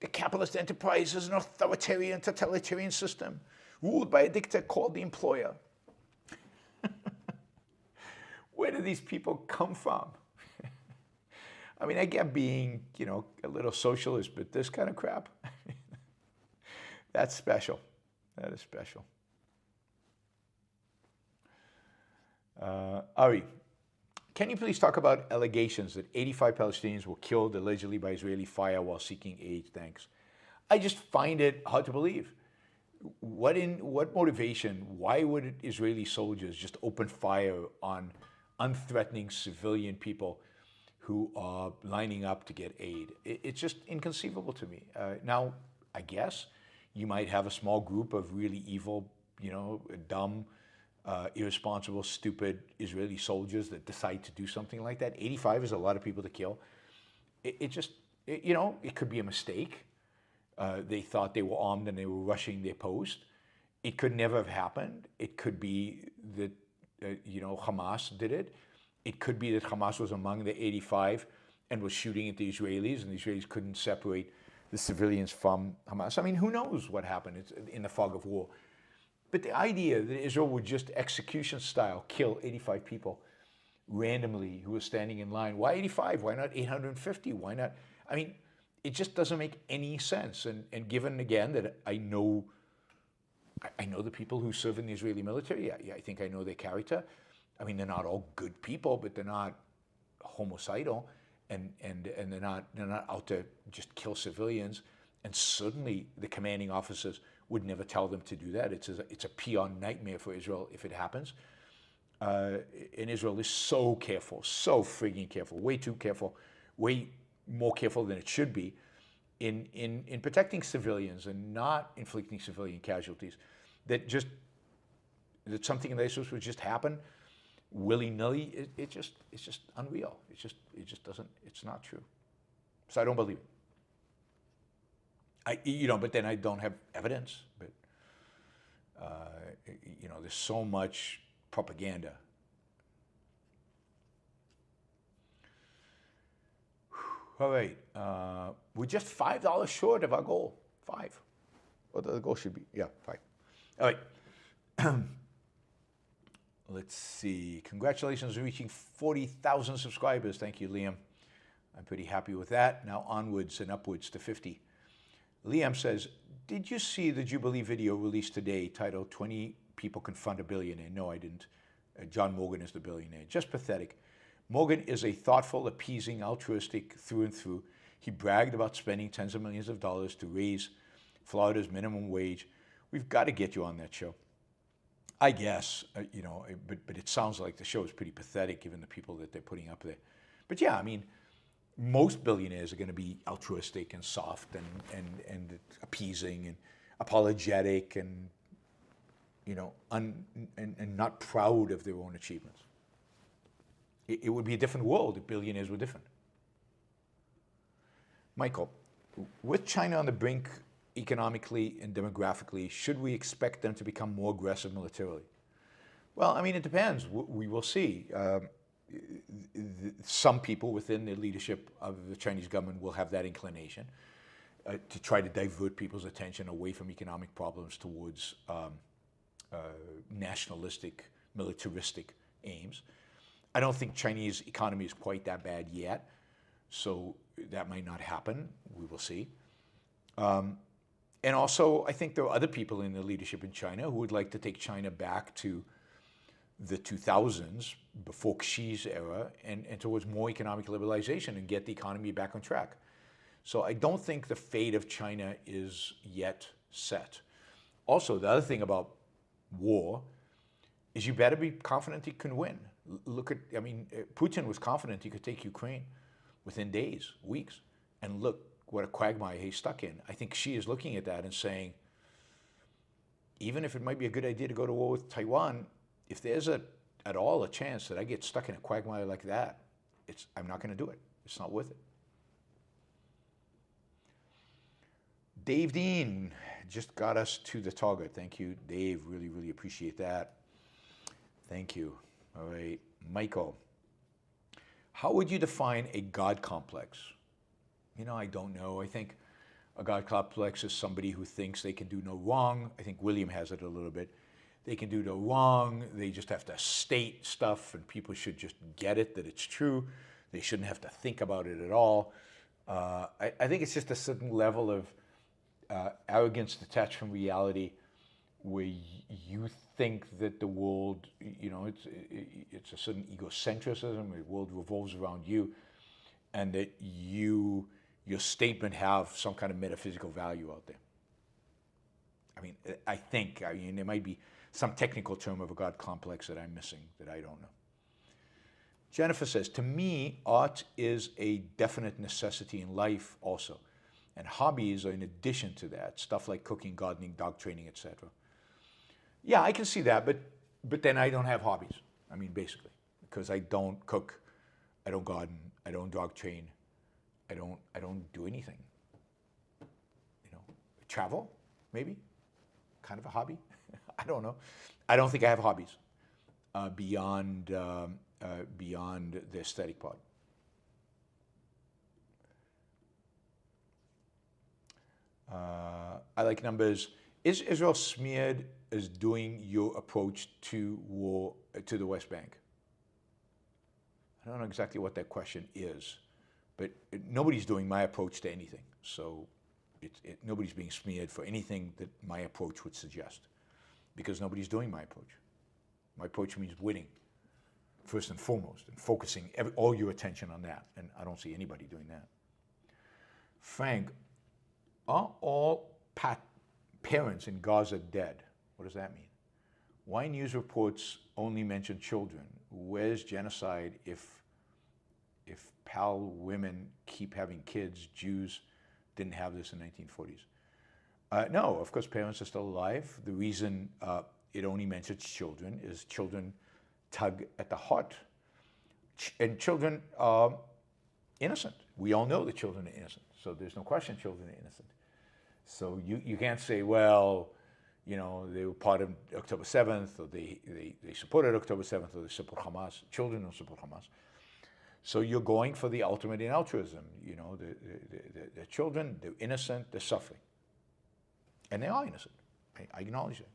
The capitalist enterprise is an authoritarian, totalitarian system ruled by a dictator called the employer. Where do these people come from? I mean, I get being, a little socialist, but this kind of crap, that's special. That is special. Ari, can you please talk about allegations that 85 Palestinians were killed allegedly by Israeli fire while seeking aid? Thanks. I just find it hard to believe. What motivation? Why would Israeli soldiers just open fire on unthreatening civilian people who are lining up to get aid? It's just inconceivable to me. Now, I guess you might have a small group of really evil, dumb, irresponsible, stupid Israeli soldiers that decide to do something like that. 85 is a lot of people to kill. It could be a mistake. They thought they were armed and they were rushing their post. It could never have happened. It could be that, Hamas did it. It could be that Hamas was among the 85 and was shooting at the Israelis, and the Israelis couldn't separate the civilians from Hamas. I mean, who knows what happened? It's in the fog of war. But the idea that Israel would just execution style kill 85 people randomly who were standing in line. Why 85? Why not 850? Why not? I mean, it just doesn't make any sense. And given, again, that I know the people who serve in the Israeli military, I think I know their character. I mean, they're not all good people, but they're not homicidal, and they're not out to just kill civilians. And certainly the commanding officers would never tell them to do that. It's a PR nightmare for Israel if it happens. And Israel is so careful, so frigging careful, way too careful, way more careful than it should be in protecting civilians and not inflicting civilian casualties. That something like this would just happen willy-nilly. It's just unreal. It just doesn't. It's not true. So I don't believe it. But then I don't have evidence. But there's so much propaganda. All right, we're just $5 short of our goal. 5. What the goal should be? Yeah, 5. All right. Let's see. Congratulations on reaching 40,000 subscribers. Thank you, Liam. I'm pretty happy with that. Now onwards and upwards to 50. Liam says, did you see the Jubilee video released today titled 20 People Confront a Billionaire? No, I didn't. John Morgan is the billionaire. Just pathetic. Morgan is a thoughtful, appeasing, altruistic through and through. He bragged about spending tens of millions of dollars to raise Florida's minimum wage. We've got to get you on that show. I guess, but it sounds like the show is pretty pathetic given the people that they're putting up there. But yeah, I mean, most billionaires are going to be altruistic and soft and appeasing and apologetic and and not proud of their own achievements. It would be a different world if billionaires were different. Michael, with China on the brink economically and demographically, should we expect them to become more aggressive militarily? Well, I mean, it depends. We will see. Some people within the leadership of the Chinese government will have that inclination to try to divert people's attention away from economic problems towards nationalistic, militaristic aims. I don't think Chinese economy is quite that bad yet, so that might not happen. We will see. And also, I think there are other people in the leadership in China who would like to take China back to the 2000s, before Xi's era, and towards more economic liberalization and get the economy back on track. So I don't think the fate of China is yet set. Also, the other thing about war is you better be confident he can win. Putin was confident he could take Ukraine within days, weeks, and look what a quagmire he's stuck in. I think Xi is looking at that and saying, even if it might be a good idea to go to war with Taiwan, if there's at all a chance that I get stuck in a quagmire like that, I'm not going to do it. It's not worth it. Dave Dean just got us to the target. Thank you, Dave. Really, really appreciate that. Thank you. All right, Michael. How would you define a God complex? I don't know. I think a God complex is somebody who thinks they can do no wrong. I think William has it a little bit. They can do no wrong. They just have to state stuff, and people should just get it, that it's true. They shouldn't have to think about it at all. I think it's just a certain level of arrogance detached from reality, where you think that the world, it's a certain egocentrism. The world revolves around you, and that your statement have some kind of metaphysical value out there. I think there might be some technical term of a God complex that I'm missing that I don't know. Jennifer says, to me, art is a definite necessity in life also. And hobbies are in addition to that, stuff like cooking, gardening, dog training, etc. Yeah, I can see that, but then I don't have hobbies. Basically, because I don't cook, I don't garden, I don't dog train, I don't do anything. Travel, maybe, kind of a hobby. I don't know. I don't think I have hobbies beyond the aesthetic part. I like numbers. Is Israel smeared as doing your approach to war to the West Bank? I don't know exactly what that question is, But nobody's doing my approach to anything. So nobody's being smeared for anything that my approach would suggest, because nobody's doing my approach. My approach means winning, first and foremost, and focusing all your attention on that. And I don't see anybody doing that. Frank, are all parents in Gaza dead? What does that mean? Why news reports only mention children? Where's genocide if Pal women keep having kids? Jews didn't have this in the 1940s. No, of course parents are still alive. The reason it only mentions children is children tug at the heart. And children are innocent. We all know that children are innocent. So there's no question children are innocent. So you can't say, well, you know, they were part of October 7th, or they supported October 7th, or they support Hamas. Children don't support Hamas. So you're going for the ultimate in altruism. You know, the children, they're innocent, they're suffering. And they are innocent. I acknowledge that.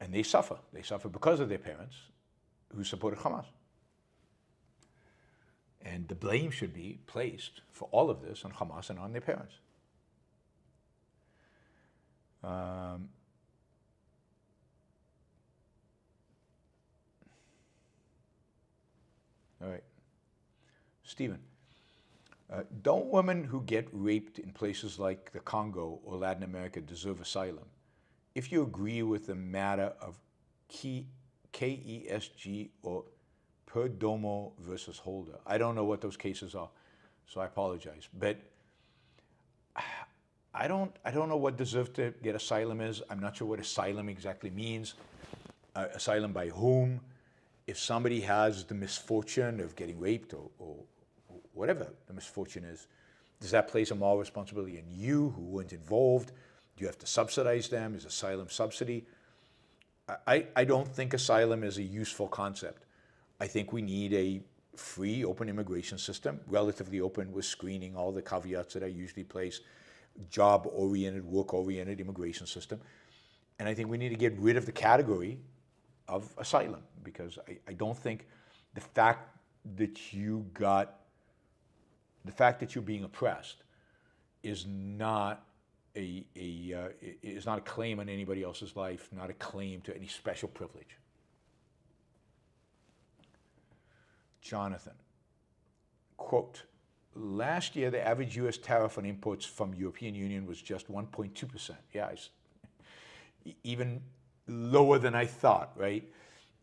And they suffer. They suffer because of their parents who supported Hamas. And the blame should be placed for all of this on Hamas and on their parents. All right. Stephen, don't women who get raped in places like the Congo or Latin America deserve asylum? If you agree with the matter of KESG or Perdomo versus Holder. I don't know what those cases are, so I apologize. But I don't know what deserve to get asylum is. I'm not sure what asylum exactly means. Asylum by whom? If somebody has the misfortune of getting raped or whatever the misfortune is, does that place a moral responsibility on you who weren't involved? Do you have to subsidize them? Is asylum subsidy? I don't think asylum is a useful concept. I think we need a free, open immigration system, relatively open with screening, all the caveats that I usually place, job-oriented, work-oriented immigration system. And I think we need to get rid of the category of asylum, because I don't think the fact that you're being oppressed is not is not a claim on anybody else's life, not a claim to any special privilege. Jonathan, quote, last year the average U.S. tariff on imports from European Union was just 1.2%. Yeah, even lower than I thought, right?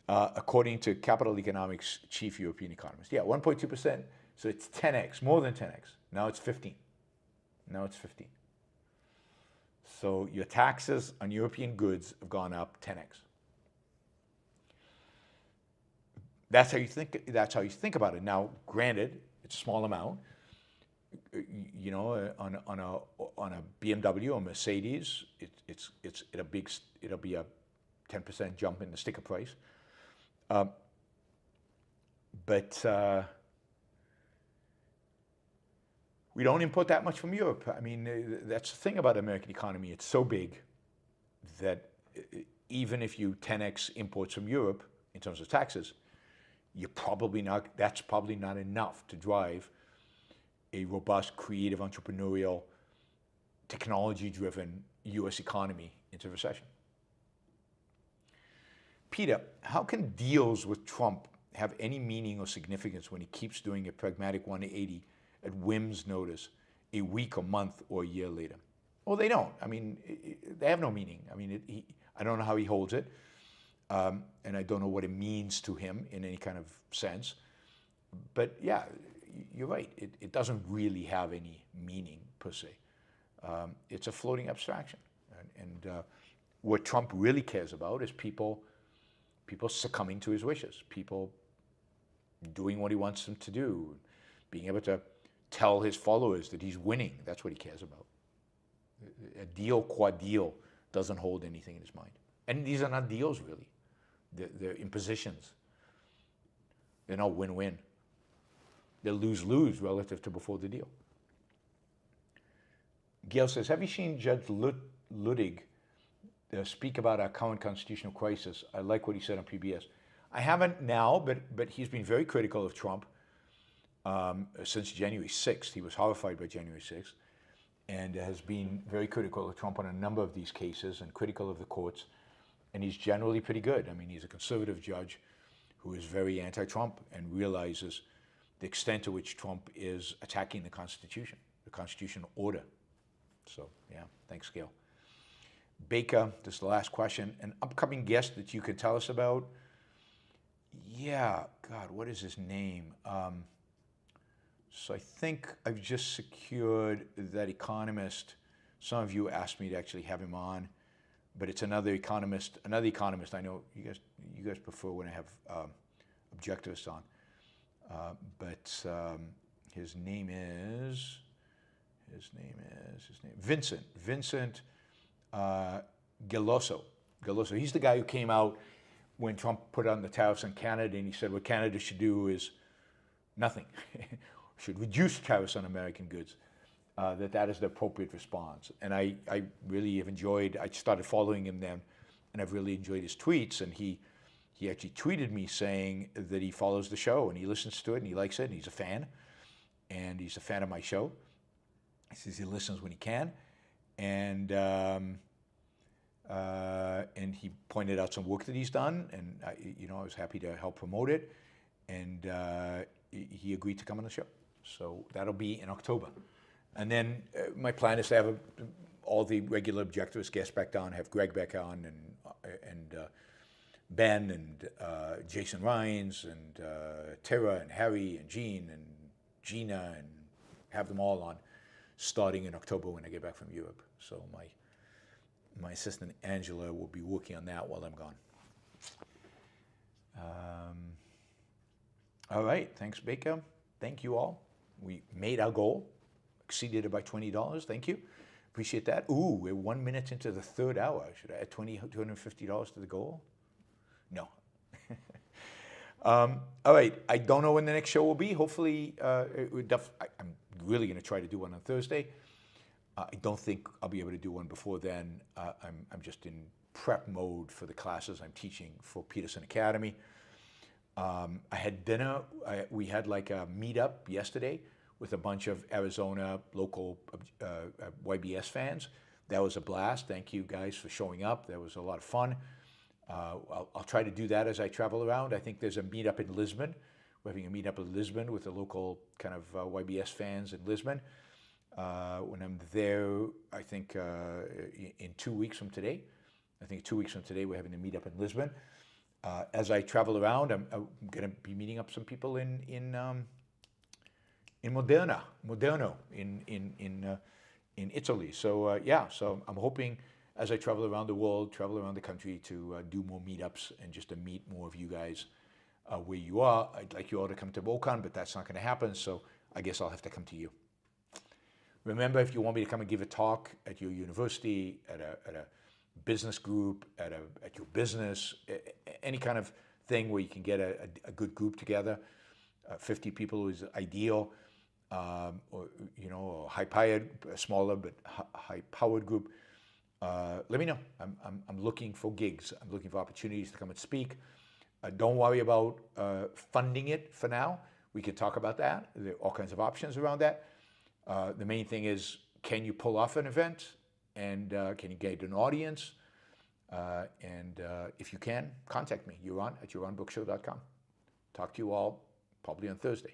According to Capital Economics chief European economist. Yeah, 1.2%, so it's 10x, more than 10x. Now it's 15. Now it's 15. So your taxes on European goods have gone up 10x. That's how you think about it. Now, granted, it's a small amount. You know, on a BMW or Mercedes, it'll be a 10% jump in the sticker price. But we don't import that much from Europe. I mean, that's the thing about the American economy. It's so big that even if you 10x imports from Europe in terms of taxes, that's probably not enough to drive a robust, creative, entrepreneurial, technology-driven U.S. economy into recession. Peter, how can deals with Trump have any meaning or significance when he keeps doing a pragmatic 180 at whim's notice a week, a month, or a year later? Well, they don't. I mean, they have no meaning. I mean, I don't know how he holds it. And I don't know what it means to him in any kind of sense. But yeah, you're right. It doesn't really have any meaning per se. It's a floating abstraction. And what Trump really cares about is people succumbing to his wishes, people doing what he wants them to do, being able to tell his followers that he's winning. That's what he cares about. A deal, quad deal, doesn't hold anything in his mind. And these are not deals, really. They're impositions. They're not win-win. They're lose-lose relative to before the deal. Gail says, have you seen Judge Luttig speak about our current constitutional crisis? I like what he said on PBS. I haven't now, but he's been very critical of Trump since January 6th. He was horrified by January 6th and has been very critical of Trump on a number of these cases and critical of the courts. And he's generally pretty good. I mean, he's a conservative judge who is very anti-Trump and realizes the extent to which Trump is attacking the constitutional order. So, yeah, thanks, Gail. Baker, this is the last question. An upcoming guest that you can tell us about? Yeah, God, what is his name? So I think I've just secured that economist. Some of you asked me to actually have him on, but it's another economist. Another economist. I know you guys prefer when I have objectivists on, but his name is Vincent Geloso. He's the guy who came out when Trump put on the tariffs on Canada, and he said what Canada should do is nothing. Should reduce tariffs on American goods. That is the appropriate response. And I really have enjoyed, I started following him then, and I've really enjoyed his tweets. And he actually tweeted me saying that he follows the show and he listens to it and he likes it and he's a fan. And he's a fan of my show. He says he listens when he can. And he pointed out some work that he's done, and I was happy to help promote it. And he agreed to come on the show. So that'll be in October. And then my plan is to have all the regular objectivist guests back on, have Greg back on, and Ben, and Jason Rines, and Tara, and Harry, and Jean, and Gina, and have them all on starting in October when I get back from Europe. So my assistant Angela will be working on that while I'm gone. All right, thanks, Baker. Thank you all. We made our goal, exceeded it by $20. Thank you. Appreciate that. Ooh, we're 1 minute into the third hour. Should I add $250 to the goal? No. All right, I don't know when the next show will be. Hopefully, I'm really going to try to do one on Thursday. I don't think I'll be able to do one before then. I'm just in prep mode for the classes I'm teaching for Peterson Academy. I had dinner. We had like a meetup yesterday with a bunch of Arizona local YBS fans. That was a blast. Thank you guys for showing up. That was a lot of fun. I'll try to do that as I travel around. I think there's a meetup in Lisbon. We're having a meetup in Lisbon with the local kind of YBS fans in Lisbon. When I'm there, I think in 2 weeks from today. I think 2 weeks from today we're having a meetup in Lisbon. As I travel around, I'm going to be meeting up some people in Moderno in Italy. So so I'm hoping as I travel around the world, travel around the country, to do more meetups and just to meet more of you guys where you are. I'd like you all to come to BoCon, but that's not going to happen. So I guess I'll have to come to you. Remember, if you want me to come and give a talk at your university, at a business group, at your business, any kind of thing where you can get a good group together, 50 people is ideal, or high-powered, smaller but high-powered group. Let me know. I'm looking for gigs. I'm looking for opportunities to come and speak. Don't worry about funding it for now. We can talk about that. There are all kinds of options around that. The main thing is, can you pull off an event, and can you get an audience? And if you can, contact me, Yaron at yaronbrookshow.com. Talk to you all probably on Thursday.